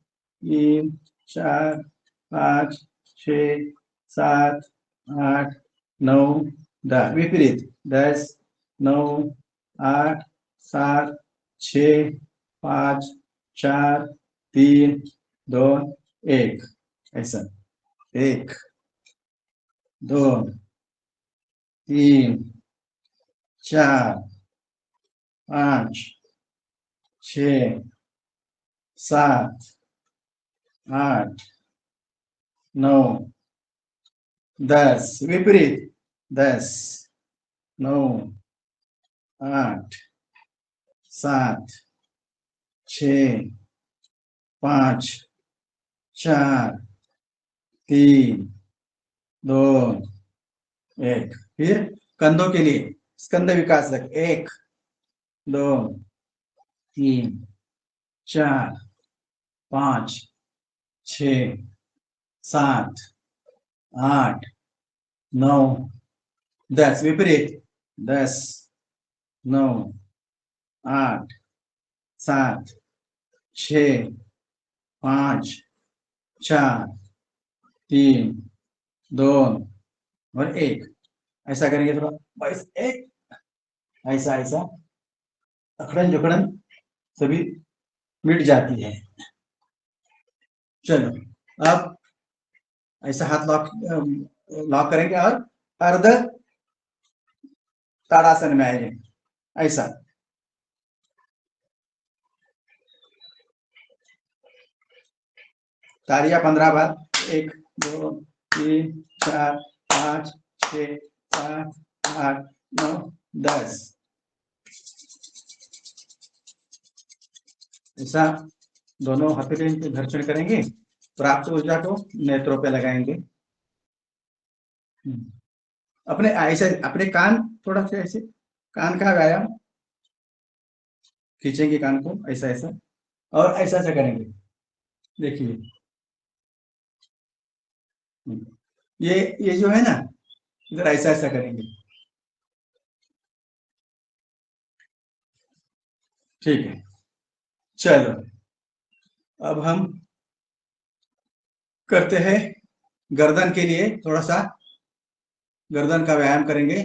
3, 4, 5, 6, 7, 8, 9, 10। विपरीत। 10, 9, 8, 7, 6, 5, 4, 3, 2, 1। ऐसा 1, 2, 3, 4, 5, 6, 7, 8, 9, 10। विपरीत। 10, 9, 8, 7 6 5 4 3 2 1। फिर कंधों के लिए स्कंद विकास रख 1 2 3 4 5 6 7 8 9 10। विपरीत 10 9 8 7 6 5 4 3 2 और 1। ऐसा करेंगे थोड़ा बस एक ऐसा ऐसा अखड़न जकड़न सभी मिट जाती है। चलो अब ऐसा हाथ लॉक लॉक करेंगे और अर्ध ताड़ासन में आएंगे ऐसा। तालियां 15 बार 1 2 3 4 5 6 7 8 9 10। ऐसा दोनों हथेली पे घर्षण करेंगे। प्राप्त ऊर्जा को नेत्रों पे लगाएंगे। अपने ऐसे अपने कान थोड़ा सा ऐसे कान का व्यायाम खींचेंगे कान को ऐसा ऐसा और ऐसा ऐसा करेंगे। देखिए ये जो है ना इधर ऐसा ऐसा करेंगे। ठीक है चलो अब हम करते हैं गर्दन के लिए थोड़ा सा गर्दन का व्यायाम करेंगे।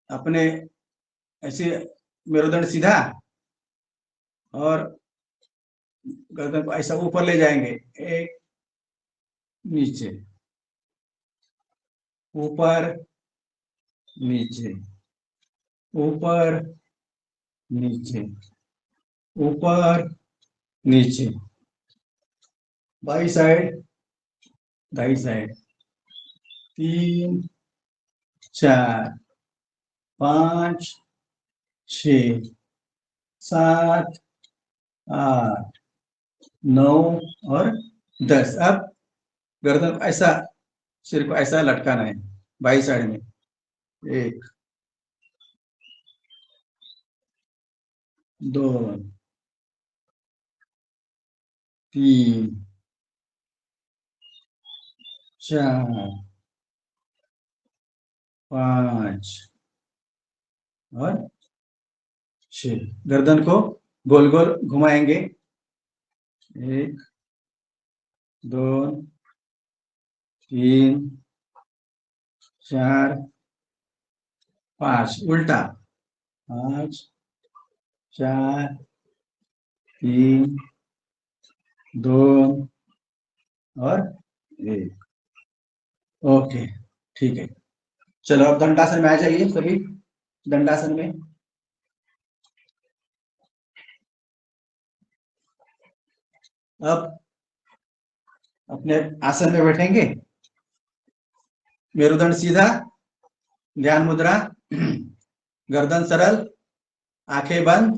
अपने ऐसे मेरुदंड सीधा और गर्दन को ऐसा ऊपर ले जाएंगे। एक नीचे ऊपर नीचे ऊपर नीचे ऊपर नीचे बाई साइड दाई साइड 3 4 5 6 7 8 9 और 10। अब गर्दन ऐसा सिर को ऐसा लटकाना है बाई साइड में। 1 2 3 4 5 और 6। गर्दन को गोल गोल घुमाएंगे। 1 2 3 4 5 उल्टा 5 4 3 2 और 1। ओके ठीक है चलो अब दंडासन में आ जाइए सभी। दंडासन में अब अपने आसन में बैठेंगे। मेरुदंड सीधा ध्यान मुद्रा गर्दन सरल आंखें बंद।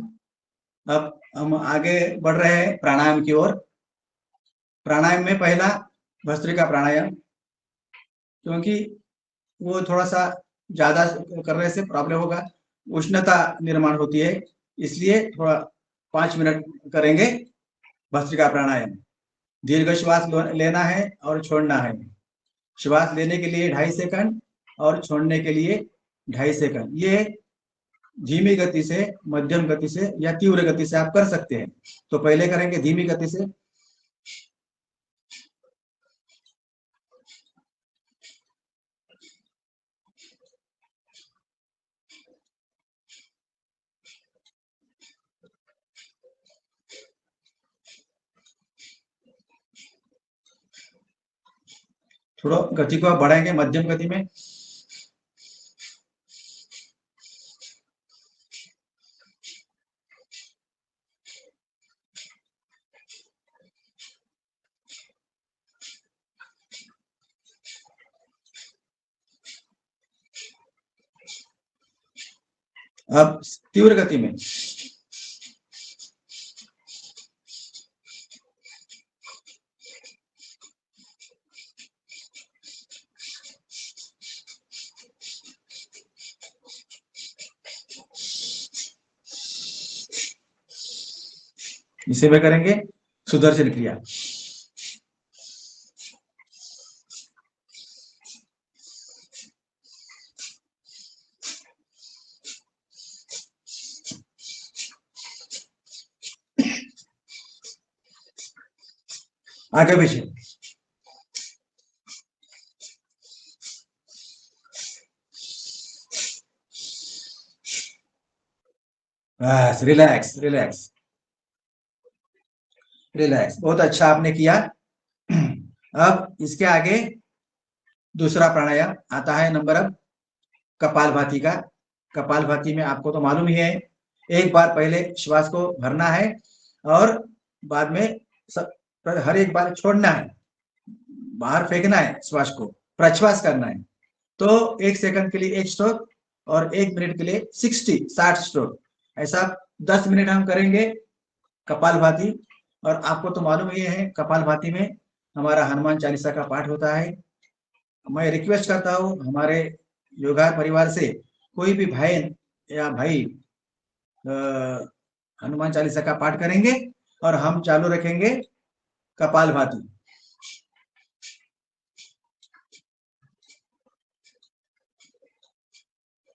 अब हम आगे बढ़ रहे हैं प्राणायाम की ओर। प्राणायाम में पहला भस्त्रिका प्राणायाम क्योंकि वो थोड़ा सा ज्यादा करने से प्रॉब्लम होगा उष्णता निर्माण होती है इसलिए थोड़ा 5 मिनट करेंगे भस्त्रिका प्राणायाम। दीर्घ श्वास लेना है और छोड़ना है। श्वास लेने के लिए 2.5 सेकंड और छोड़ने के लिए 2.5 सेकंड। ये धीमी गति से मध्यम गति से या तीव्र गति से आप कर सकते हैं। तो पहले करेंगे धीमी गति से। थोड़ा गति को आप बढ़ाएंगे मध्यम गति में। अब तीव्र गति में इसे में करेंगे सुदर्शन क्रिया। आगे पीछे बस रिलैक्स रिलैक्स रिलैक्स, बहुत अच्छा आपने किया। अब इसके आगे दूसरा प्राणायाम आता है नंबर अब कपालभाति का। कपालभाति में आपको तो मालूम ही है, एक बार पहले श्वास को भरना है और बाद में हर एक बार छोड़ना है, बाहर फेंकना है, श्वास को प्रश्वास करना है। तो 1 सेकंड के लिए 1 स्ट्रोक और 1 मिनट के लिए 60 स्ट्रोक, ऐसा 10 मिनट हम करेंगे कपालभाति। और आपको तो मालूम ही है कपालभाति में हमारा हनुमान चालीसा का पाठ होता है। मैं रिक्वेस्ट करता हूँ हमारे योगा परिवार से कोई भी बहन या भाई हनुमान चालीसा का पाठ करेंगे और हम चालू रखेंगे कपालभाति।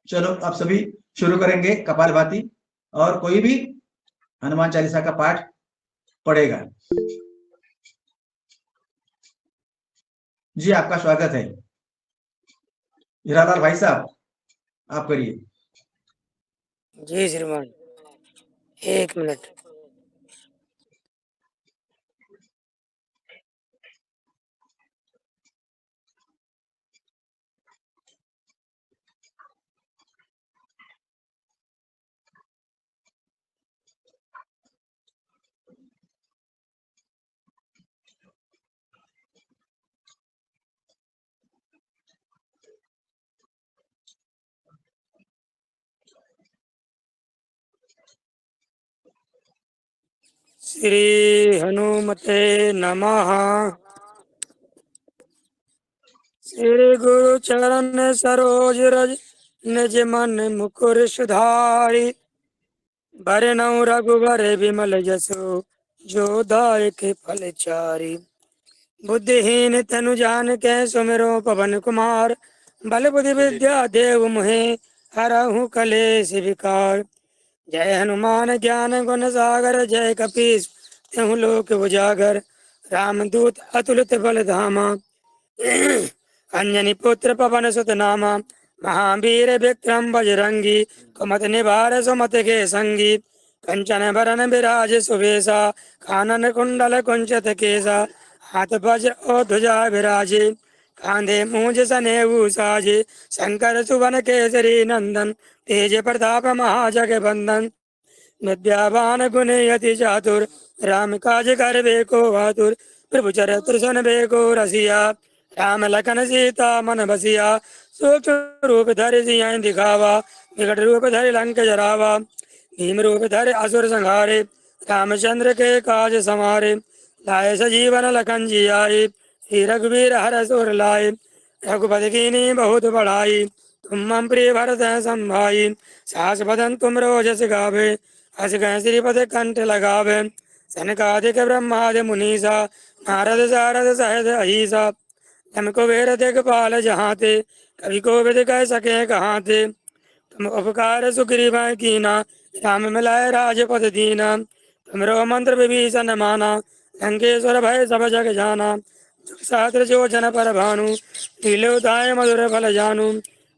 चलो अब सभी शुरू करेंगे कपालभाति और कोई भी हनुमान चालीसा का पाठ पढ़ेगा। जी आपका स्वागत है हीरालाल भाई साहब, आप करिए। जी श्रीमान, 1 मिनट। श्री हनुमते नमः। श्री गुरु चरण सरोज रज निज मन मुकुर सुधारी। बरनउँ रघुबर विमल जसु जो दायक फल चारि। बुद्धिहीन तनु जानिके सुमिरो पवन कुमार। बल बुद्धि विद्या देव मोहे हरहु कलेश विकार। जय हनुमान ज्ञान गुण सागर जय कपीस तिहु लोक उजागर। रामदूत अतुलित बल धामा अंजनी पुत्र पवन सुत नामा। महावीर विक्रम बजरंगी कुमत निवार सुमत के संगी। कंचन बरन विराज सुवेशा कानन कुंडल कुंचित केसा। हाथ वज्र और ध्वजा विराजे कांधे मूंज सनेऊ साजे। शंकर सुवन केसरी नंदन तेज प्रताप महाजगबंदन। विद्यावान गुणी अति चातुर राम काज करबे को आतुर। प्रभु चरित्र सुनबे को रसिया राम लखन सीता मन बसिया। सूक्ष्म रूप धरि सियहि दिखावा विकट रूप धरि लंक जरावा। भीम रूप धरि असुर संहारे रामचंद्र के काज समारे। लाए सजीवन लखन जियाए श्री रघुवीर हर सुर लाए। रघुपति कीन्ही बहुत बढ़ाई तुम मम प्रिय भरत संभाई। सास बदन तुम रोजस गावे हस गए श्रीपद कंठ लगावे। सनकादिक ब्रह्मादि मुनीसा नारद सारद सहज अहिसा। तुम कुबेर दिखपाल जहाँ ते कवि कोविद कह सके कहाँ ते। तुम उपकार सुग्रीव कीना राम मिलाए राजपद दीना। तुमरो मंत्र विभीषण माना लंकेश्वर भय सब जग जाना। सहस्र जोजन पर भानु लीलोताय मधुर फल जानू।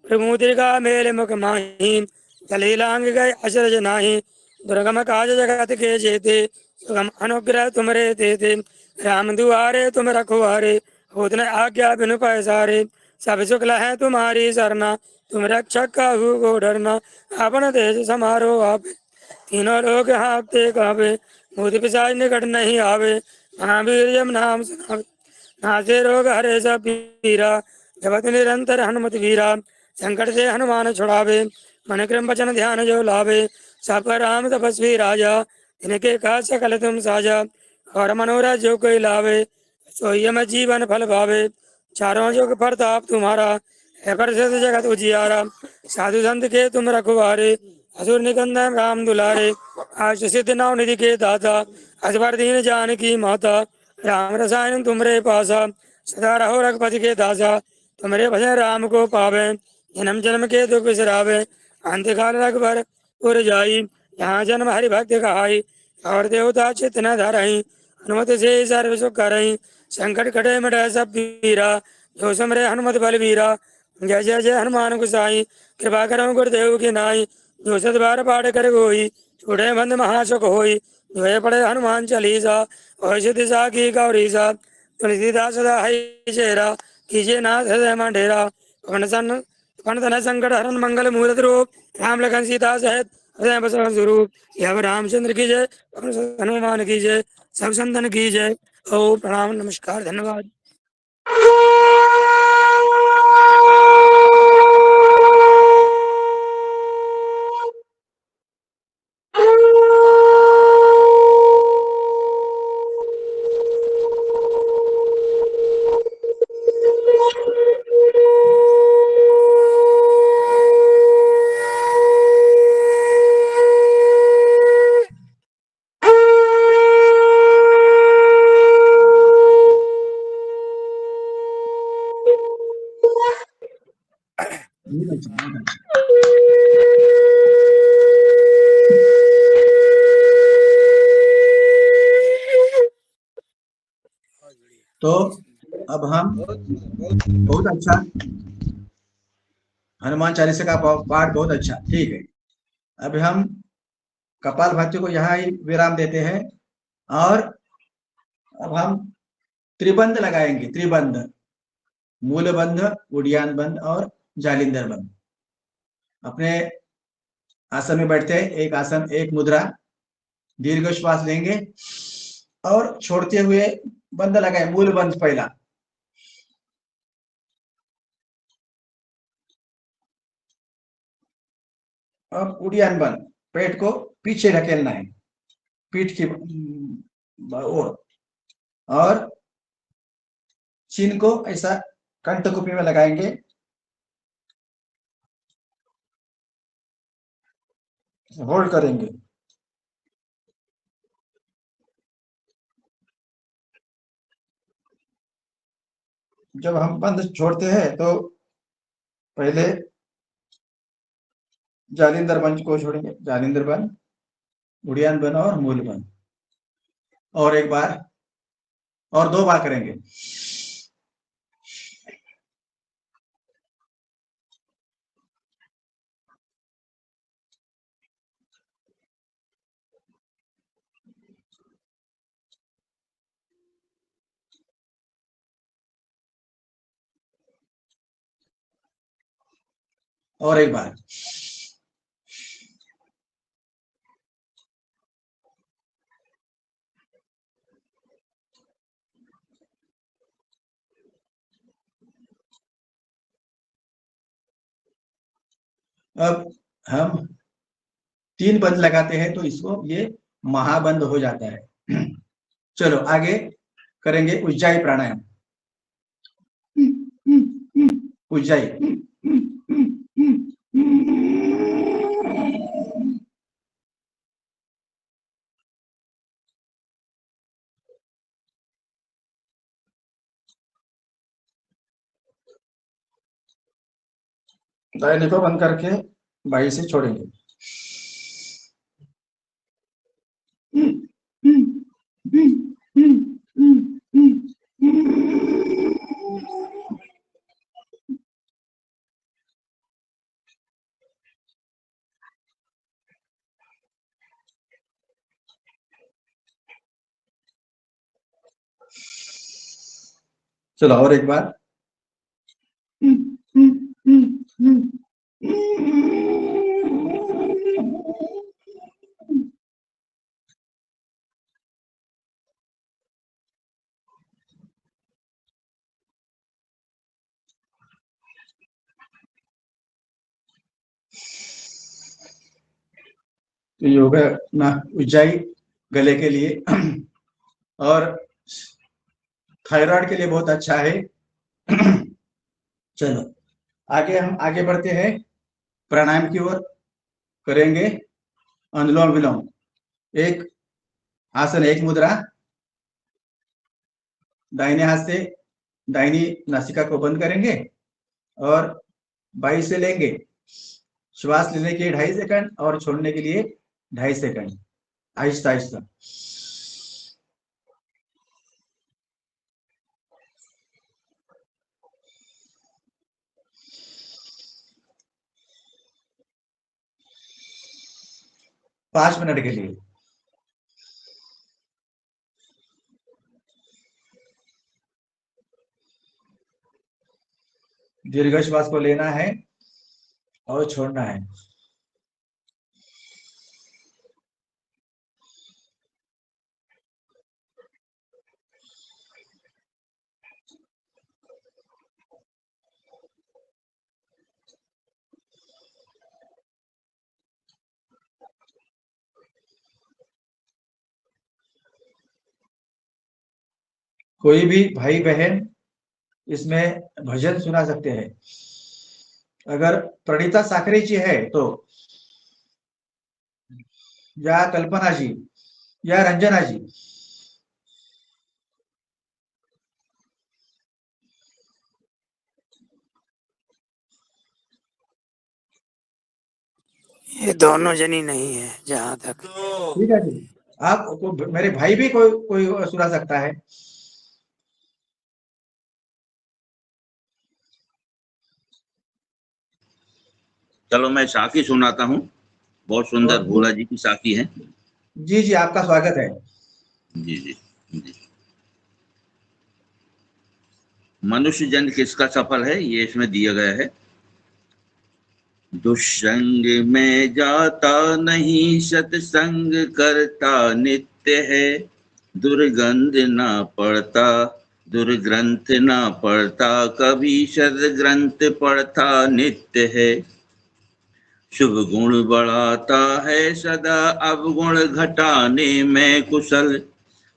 प्रमुद्रिका मेल मुख माही जली लांग गए अचरज नाही। दुर्गम काज जगत के जेते सुगम अनुग्रह तुमरे तेते। राम दुआरे तुम रखवारे होत न आज्ञा बिनु पैसारे। सब शुक्ल है तुम्हारी सरना तुम रक्षक काहू को डरना। अपन देश समारो आप तीनों लोग हाँकते काबे। भूत पिशाच निकट नहीं आवे महावीर जब नाम सुनावे। नासे रोग हरे सब पीरा जपत निरंतर हनुमत वीरा। संकट से हनुमान छुड़ावे मन क्रम वचन ध्यान जो लाभे, सब राम तपस्वी राजा, इनके का सकल तुम साजा, और मनोरथ जो कोई लावे, सोई में जीवन फल भावे, चारों जुग प्रताप तुम्हारा, है प्रसिद्ध जगत उजियारा, साधु संत के तुम रखवारे, असुर निकंदन राम दुलारे, आश सिद्ध नव निधि के दाता, असवर दीन जान की माता, राम रसायन तुमरे पासा, सदा रहो रघुपति के दासा, तुमरे भजन राम को पावे, जन्म जन्म के दुख बिसरावे, अंत काल रघुबर पुर जाई, यहाँ जन्म हरि भक्त कहाई, और देवता चित्त न धरई, हनुमत से सर्व सुख करई, संकट कटे मिटै सब पीरा, जो समरे हनुमत बलवीरा, जय जय जय हनुमान गोसाई, कृपा करो गुरुदेव की नाई, जो सत बार पाठ कर होई, छूटे बंद महासुख होई, जो पढ़े हनुमान चालीसा, और सिद्धि सा की गौरीसा, तुलसीदास सदा है चेहरा, कीजिए नाथ हृदय में डेरा, पवन तनय संकट हरण मंगल मूर्त रूप, राम लखन सीता सहित हृदय बसवन स्वरूप, यह रामचंद्र की जय, पवन सुत हनुमान की जय, सब संतन की जय। ओ प्रणाम नमस्कार धन्यवाद। बहुत अच्छा, बहुत अच्छा। तो अब हम बहुत अच्छा, हनुमान चालीसा का पाठ बहुत अच्छा, ठीक है। अब हम कपालभाति को यहाँ ही विराम देते हैं, और अब हम त्रिबंध लगाएंगे, त्रिबंध, मूल बंध, उड़ियान बंध और जालिंदर बंध। अपने आसन में बैठते हैं, एक आसन, एक मुद्रा, दीर्घ श्वास लेंगे और छोड़ते हुए बंध लगाए, मूल बंध पहला, अब उड़ियान बंध, पेट को पीछे ढकेलना है, पीठ की ओर, और चिन्ह को ऐसा कंठकुपी में लगाएंगे, होल्ड करेंगे। जब हम बंद छोड़ते हैं तो पहले जालिंदर बंध को छोड़ेंगे, जालिंदर बंध, उड़ियान बंध और मूल बंध, और एक बार और 2 बार करेंगे। और एक बार। अब हम 3 बंद लगाते हैं तो इसको ये महाबंद हो जाता है। चलो आगे करेंगे उज्जाई प्राणायाम। उज्जाई, दाहिने को बंद करके बाई से छोड़ेंगे। चलो और एक बार। योगा ना ऊंचाई गले के लिए और थायराइड के लिए बहुत अच्छा है। चलो आगे हम आगे बढ़ते हैं, प्राणायाम की ओर करेंगे। अनुलोम विलोम, एक आसन, एक मुद्रा, दाहिने हाथ से दाहिनी नासिका को बंद करेंगे और बाई से लेंगे। श्वास लेने के लिए 2.5 सेकंड और छोड़ने के लिए 2.5 सेकंड, आहिस्ता आहिस्ता। पांच मिनट के लिए। दीर्घ श्वास को लेना है और छोड़ना है। कोई भी भाई बहन इसमें भजन सुना सकते हैं। अगर प्रणीता साखरे जी है तो, या कल्पना जी या रंजना जी। ये दोनों जनी नहीं है जहाँ तक। ठीक है जी, आप मेरे भाई भी कोई सुना सकता है। चलो मैं साखी सुनाता हूँ, बहुत सुंदर भोला जी की साखी है। जी जी, आपका स्वागत है। जी जी जी। मनुष्य जन्म किसका सफल है, ये इसमें दिया गया है। दुष्संग में जाता नहीं, सत्संग करता नित्य है। दुर्गंध ना पड़ता, दुर्ग्रंथ ना पड़ता, कभी सद्ग्रंथ पढ़ता नित्य है। शुभ गुण बढ़ाता है सदा, अवगुण घटाने में कुशल।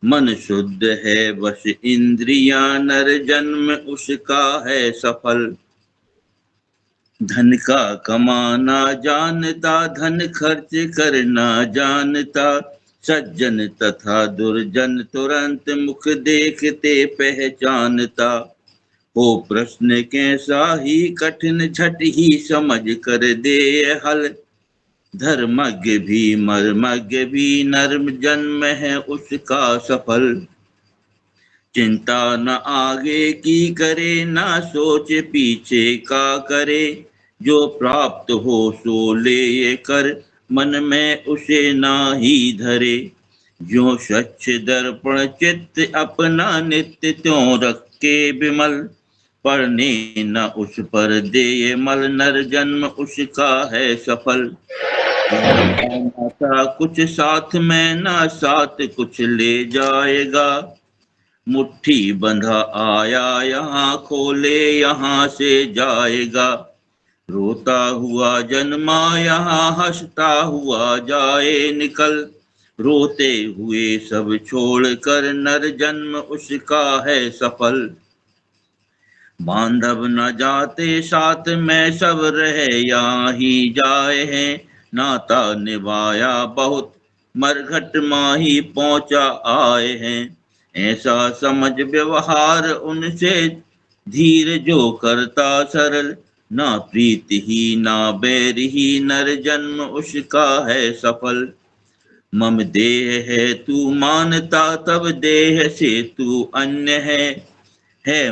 मन शुद्ध है बस इंद्रियां, नर जन्म उसका है सफल। धन का कमाना जानता, धन खर्च करना जानता। सज्जन तथा दुर्जन तुरंत मुख देखते पहचानता। हो प्रश्न कैसा ही कठिन, झट ही समझ कर दे हल। धर्मज्ञ भी मर्मज्ञ भी, नर्म जन्म है उसका सफल। चिंता न आगे की करे, ना सोच पीछे का करे। जो प्राप्त हो सो ले कर, मन में उसे ना ही धरे। जो स्वच्छ दर्पण चित्त अपना, नित्य त्यों रखे विमल। पढ़ने न उस पर दे मल, नर जन्म उसका है सफल। कुछ साथ में ना साथ कुछ ले जाएगा। मुट्ठी बंधा आया यहाँ, खोले यहाँ से जाएगा। रोता हुआ जन्मा यहाँ, हंसता हुआ जाए निकल। रोते हुए सब छोड़ कर, नर जन्म उसका है सफल। बांधव न जाते साथ में, सब रहे यहाँ ही जाए हैं। नाता निभाया बहुत, मरघट माही पहुंचा आए हैं। ऐसा समझ व्यवहार उनसे, धीर जो करता सरल। ना प्रीत ही ना बैर ही, नर जन्म उसका है सफल। मम देह है तू मानता, तब देह से तू अन्य है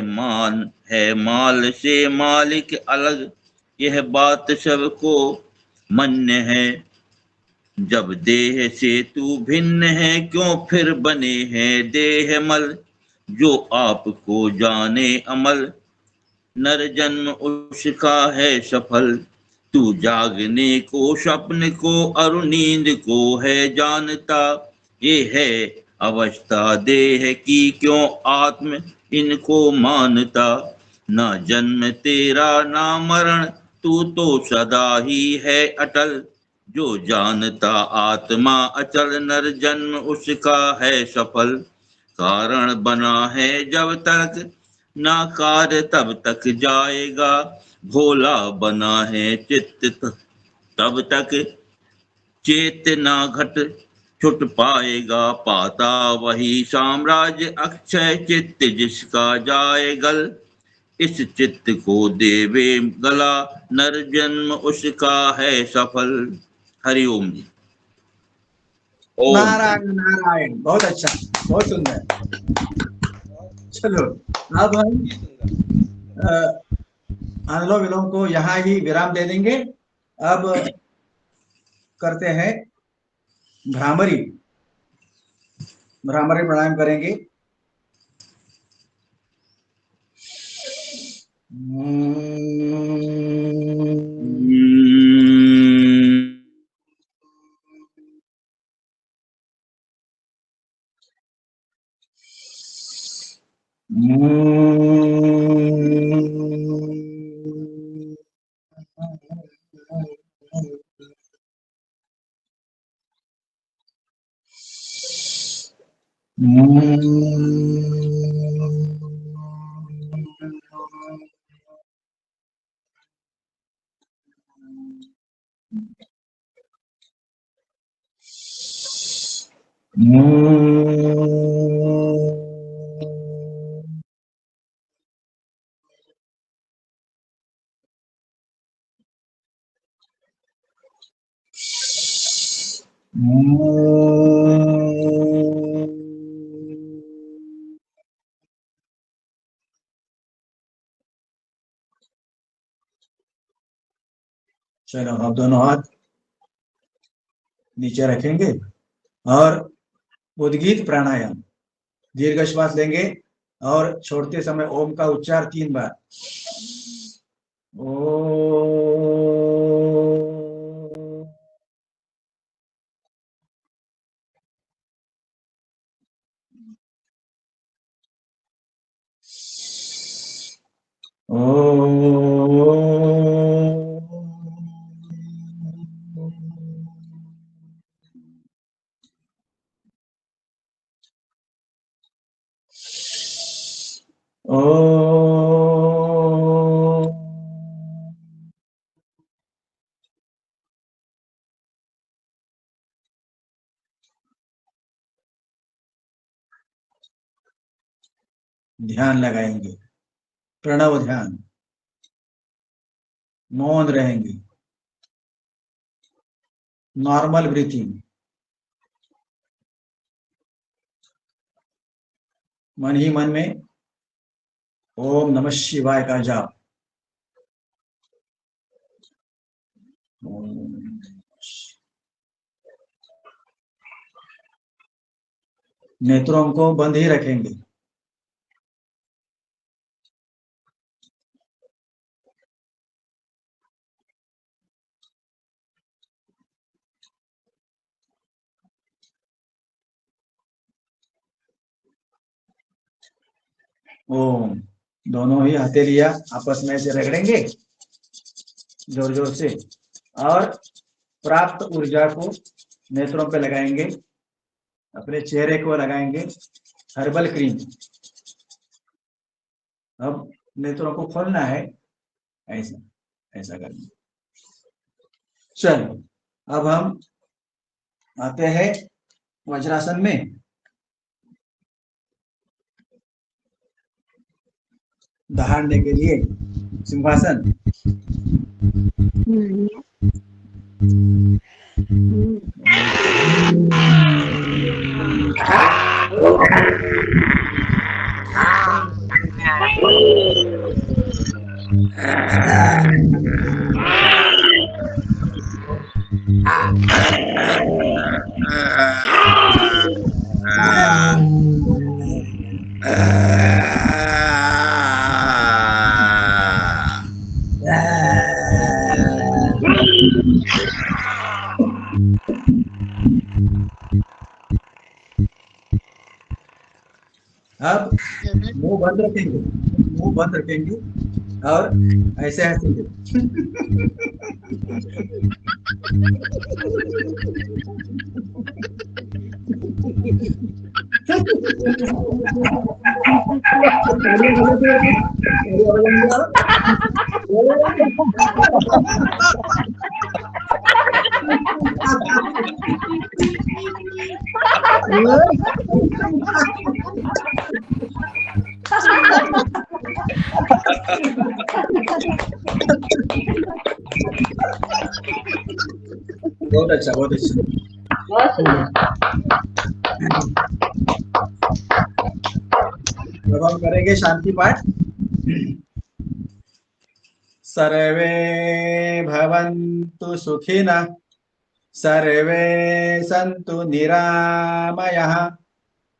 माल से मालिक अलग। यह बात सबको मान्य है। जब देह से तू भिन्न है, क्यों फिर बने हैं देह मल। जो आपको जाने अमल, नर जन्म उसका है सफल। तू जागने को स्वप्न को, और नींद को है जानता। ये है अवस्था देह की, क्यों आत्म इनको मानता। ना जन्म तेरा ना मरण, तू तो सदा ही है अटल। जो जानता आत्मा अचल नर जन्म उसका है सफल। कारण बना है जब तक ना कार्य तब तक जाएगा। भोला बना है चित्त तब तक चेतना घट छुट पाएगा। पाता वही साम्राज्य अक्षय चित्त जिसका जाए गल। इस चित्त को देवे गला नर जन्म उसका है सफल। हरिओम जी। ओम। नारायण नारायण, बहुत अच्छा, बहुत सुंदर। चलो अब हम अनुलोम विलोम को यहाँ ही विराम दे देंगे। अब करते हैं भ्रामरी। भ्रामरी प्राणायाम करेंगे। चलो अब दोनों हाथ नीचे रखेंगे और उद्गीत प्राणायाम। दीर्घ श्वास लेंगे और छोड़ते समय ओम का उच्चार 3 बार। ध्यान लगाएंगे, प्रणव ध्यान, मौन रहेंगे, नॉर्मल ब्रीथिंग, मन ही मन में ओम नमः शिवाय का जाप। नेत्रों को बंद ही रखेंगे। ओम। दोनों ही हथेलियां आपस में से रगड़ेंगे जोर जोर से और प्राप्त ऊर्जा को नेत्रों पे लगाएंगे, अपने चेहरे को लगाएंगे हर्बल क्रीम। अब नेत्रों को खोलना है, ऐसा ऐसा करना। चलो अब हम आते हैं वज्रासन में। दहाड़ने के लिए सिंहासन। अब मुंह बंद रखेंगे, मुंह बंद रखेंगे और ऐसे हंसेंगे। बहुत अच्छा, बहुत अच्छा। बहुत सुंदर। अब हम करेंगे शांति पाठ। सर्वे भवन्तु सुखिनः, सर्वे सन्तु निरामयः,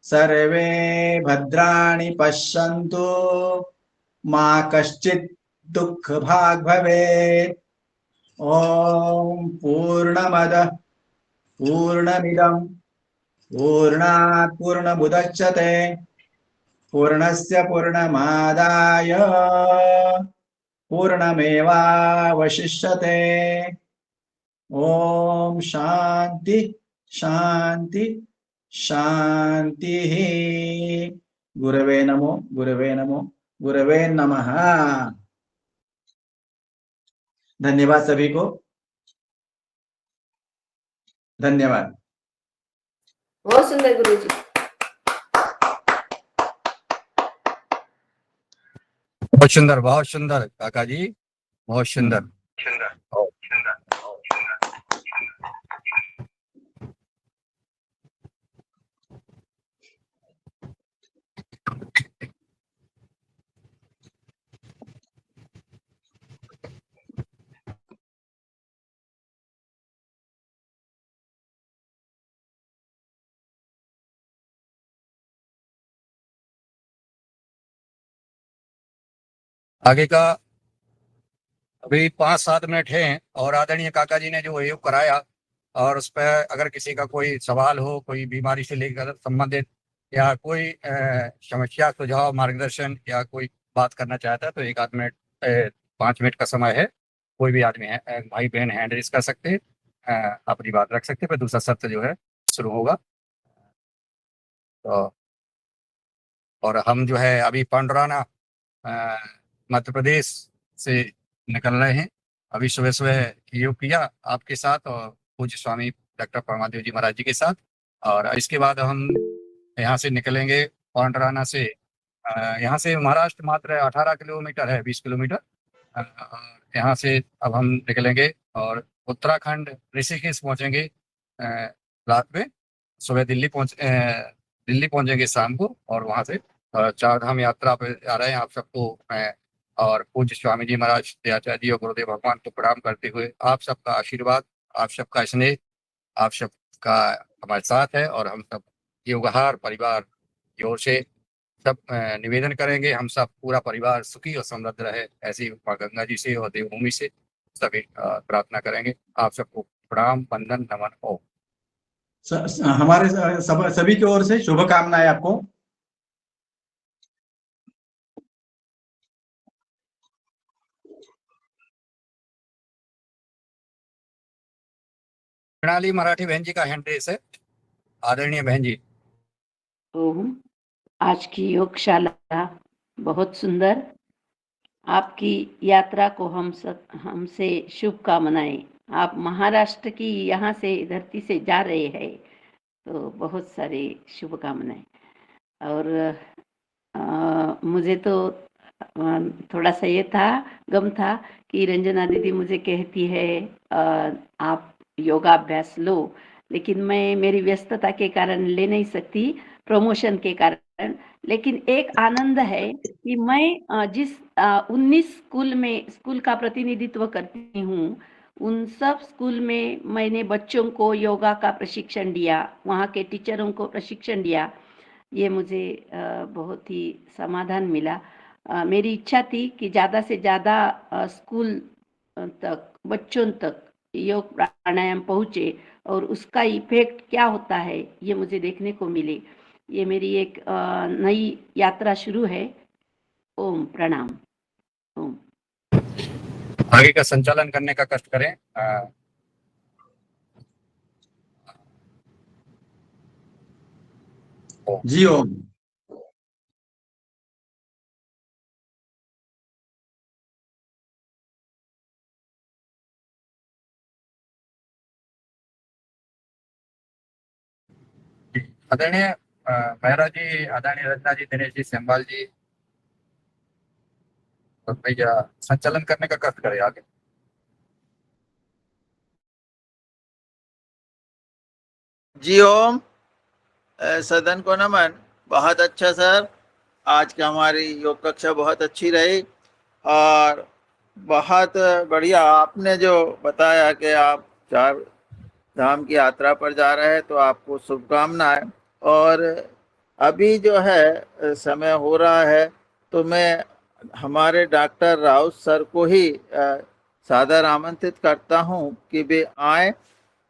सर्वे भद्राणि पश्यन्तु, मा कश्चित् दुःखभाग् भवेत्। ॐ पूर्णमदः पूर्णमिदं पूर्णात् पूर्णमुदच्यते पूर्णस्य पूर्णमादाय पूर्णमेवावशिष्यते। ॐ शांति शांति शांतिः। गुरवे नमो, गुरवे नमो, गुरवे नमः। धन्यवाद सभी को, धन्यवाद। बहुत सुंदर गुरुजी। बहुत सुंदर काका जी, बहुत सुंदर। आगे का अभी 5-7 मिनट हैं और आदरणीय काका जी ने जो योग कराया और उस पर अगर किसी का कोई सवाल हो, कोई बीमारी से लेकर संबंधित या कोई समस्या, सुझाव, मार्गदर्शन या कोई बात करना चाहता है तो 1-8 मिनट 5 मिनट का समय है। कोई भी आदमी है, भाई बहन हैंड रेज कर सकते हैं, अपनी बात रख सकते हैं। फिर दूसरा सत्र जो है शुरू होगा। तो और हम जो है अभी पांडुराना मध्य प्रदेश से निकल रहे हैं। अभी सुबह सुबह योग किया आपके साथ और पूज्य स्वामी डॉक्टर परमादेव जी महाराज जी के साथ, और इसके बाद हम यहाँ से निकलेंगे पांडुराना से। यहाँ से महाराष्ट्र मात्र 18 किलोमीटर है, 20 किलोमीटर। यहाँ से अब हम निकलेंगे और उत्तराखंड ऋषिकेश पहुँचेंगे रात में। सुबह दिल्ली पहुँचेंगे शाम को, और वहाँ से चार धाम यात्रा पे आ रहे हैं। आप सबको मैं और पूज्य स्वामी जी महाराज दयाचार्य जी और गुरुदेव भगवान को प्रणाम करते हुए आप सबका आशीर्वाद, आप सबका स्नेह, आप सबका हमारे साथ है, और हम सब योगहार परिवार की ओर से सब निवेदन करेंगे हम सब पूरा परिवार सुखी और समृद्ध रहे, ऐसी माँ गंगा जी से और देवभूमि से सभी प्रार्थना करेंगे। आप सबको प्रणाम, वंदन, नमन। ओम। हमारे सभी की ओर से शुभकामनाएं आपको। प्रणाली मराठी बहन जी का हैंड रेस है, आदरणीय बहन जी। ओम। आज की योगशाला बहुत सुंदर। आपकी यात्रा को हमसे शुभकामनाएं। आप महाराष्ट्र की यहाँ से धरती से जा रहे हैं, तो बहुत सारी शुभकामनाएं। और मुझे तो थोड़ा सा ये था, गम था कि रंजना दीदी मुझे कहती है आप योगाभ्यास लो, लेकिन मैं मेरी व्यस्तता के कारण ले नहीं सकती, प्रमोशन के कारण। लेकिन एक आनंद है कि मैं जिस 19 स्कूल का प्रतिनिधित्व करती हूँ, उन सब स्कूल में मैंने बच्चों को योगा का प्रशिक्षण दिया, वहाँ के टीचरों को प्रशिक्षण दिया। ये मुझे बहुत ही समाधान मिला। मेरी इच्छा थी कि ज़्यादा से ज़्यादा स्कूल तक, बच्चों तक योग प्राणायाम पहुँचे और उसका इफेक्ट क्या होता है ये मुझे देखने को मिले। ये मेरी एक नई यात्रा शुरू है। ओम प्रणाम। ओम। आगे का संचालन करने का कष्ट करें जी ओम। आदरणीय मेहरा जी, आदरणीय रचना जी, दिनेश जी, सेमवाल जी, और भैया संचालन करने का कष्ट करें आगे। जी ओम। सदन को नमन। बहुत अच्छा सर, आज की हमारी योग कक्षा बहुत अच्छी रही और बहुत बढ़िया। आपने जो बताया कि आप 4 धाम की यात्रा पर जा रहे हैं, तो आपको शुभकामनाएं। और अभी जो है समय हो रहा है, तो मैं हमारे डॉक्टर राउत सर को ही सादर आमंत्रित करता हूं कि वे आए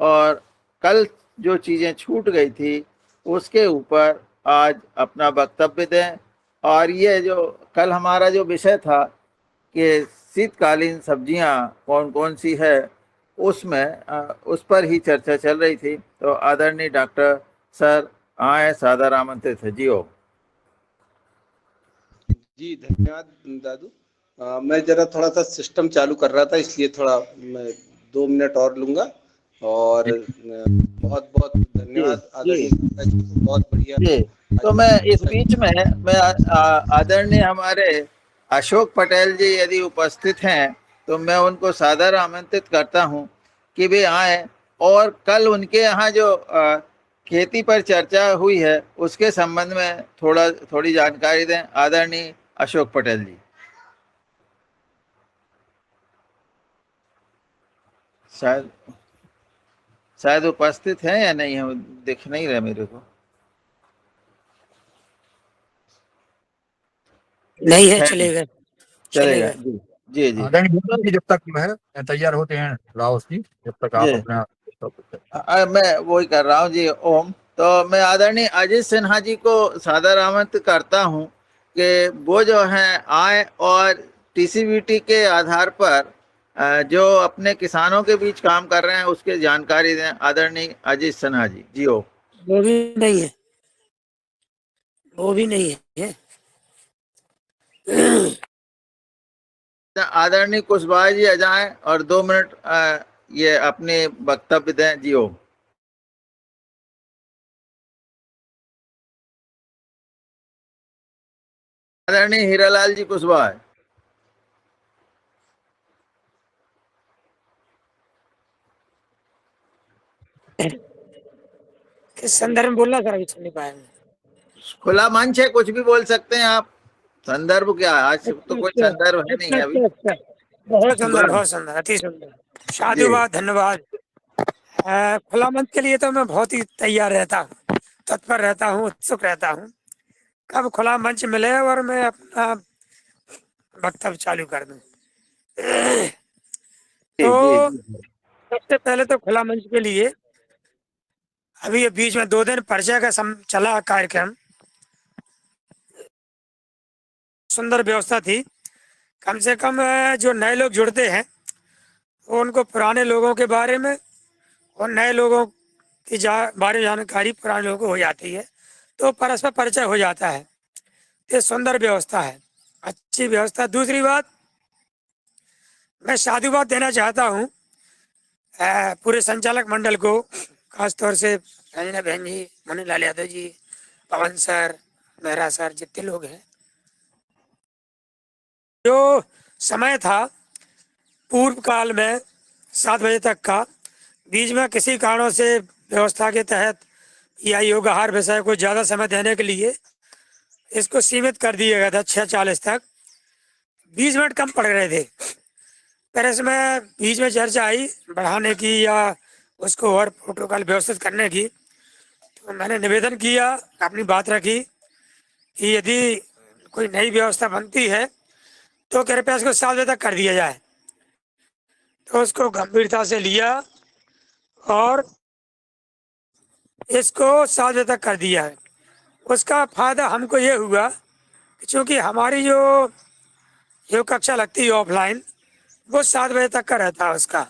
और कल जो चीज़ें छूट गई थी उसके ऊपर आज अपना वक्तव्य दें। और ये जो कल हमारा जो विषय था कि शीतकालीन सब्जियां कौन कौन सी है, उसमें उस पर ही चर्चा चल रही थी। तो आदरणीय डॉक्टर सर आए, सादर आमंत्रित है। जी ओ। जी धन्यवाद दादू। मैं जरा थोड़ा सा सिस्टम चालू कर रहा था, इसलिए थोड़ा मैं 2 मिनट और लूंगा। और बहुत बहुत धन्यवाद आदरणीय दादा जी को, बहुत बढ़िया। जी, तो मैं इस बीच में मैं आदरणीय हमारे अशोक पटेल जी यदि उपस्थित हैं, तो मैं उनको सादर आमंत्रित करता हूं कि वे आए और कल उनके यहाँ जो खेती पर चर्चा हुई है उसके संबंध में थोड़ी जानकारी दें। आदरणीय अशोक पटेल जी शायद शायद उपस्थित हैं या नहीं है, दिख नहीं रहा मेरे को। नहीं है, है, चलेगा चलेगा। चलेगा। जी जी जी। आदरणीय गुप्ता जी, जब तक मैं तैयार होते हैं राउत जी, जब तक आप जी अपना मैं वही कर रहा हूँ। जी ओम। तो मैं आदरणीय अजीत सिन्हा जी को सादर आमंत्रित करता हूँ कि वो जो हैं आए और टीसीबीटी के आधार पर जो अपने किसानों के बीच काम कर रहे हैं उसके जानकारी दें। आदरणीय अजीत सिन्हा जी। जी ओ। वो भी नहीं है, वो भी नहीं है। आदरणीय कुशवाहा जी आ जाएं और 2 मिनट ये अपने वक्तव्य दें। जी ओ। आदरणीय हीरालाल जी कुशवाहा। किस संदर्भ में बोलना सर, अभी सुन नहीं पाया मैं। खुला मंच है, कुछ भी बोल सकते हैं आप। संदर्भ क्या, आज तो कोई अच्छा संदर्भ है नहीं अच्छा है अभी। अच्छा अच्छा, बहुत सुंदर, बस। बहुत सुंदर, अति सुंदर। जी साधुवाद, धन्यवाद। खुला मंच के लिए तो मैं बहुत ही तैयार रहता हूँ, तत्पर रहता हूँ, उत्सुक रहता हूँ। कब खुला मंच मिले और मैं अपना वक्तव्य चालू कर दूं। जी जी तो जी। सबसे पहले तो खुला मंच के लिए अभी ये बीच में 2 दिन परिचय का चला कार्यक्रम, सुंदर व्यवस्था थी। कम से कम जो नए लोग जुड़ते हैं वो उनको पुराने लोगों के बारे में और नए लोगों की बारे में जानकारी पुराने लोगों को हो जाती है, तो परस्पर परिचय हो जाता है। ये सुंदर व्यवस्था है, अच्छी व्यवस्था। दूसरी बात, मैं साधुवाद देना चाहता हूँ पूरे संचालक मंडल को, खासतौर से रंजना बहन जी, मनीलाल यादव जी, पवन सर, मेहरा सर, जितने लोग हैं। जो समय था पूर्व काल में 7 बजे तक का, बीच में किसी कारणों से व्यवस्था के तहत या योगाहार विषय को ज़्यादा समय देने के लिए इसको सीमित कर दिया गया था 6:40 तक। 20 मिनट कम पड़ रहे थे। फिर इसमें बीच में चर्चा आई बढ़ाने की या उसको और प्रोटोकॉल व्यवस्थित करने की, तो मैंने निवेदन किया, अपनी बात रखी कि यदि कोई नई व्यवस्था बनती है तो कृपया इसको 7 बजे तक कर दिया जाए। तो उसको गंभीरता से लिया और इसको 7 बजे तक कर दिया है। उसका फायदा हमको ये हुआ कि चूंकि हमारी जो योग कक्षा लगती है ऑफलाइन, वो 7 बजे तक का रहता है उसका।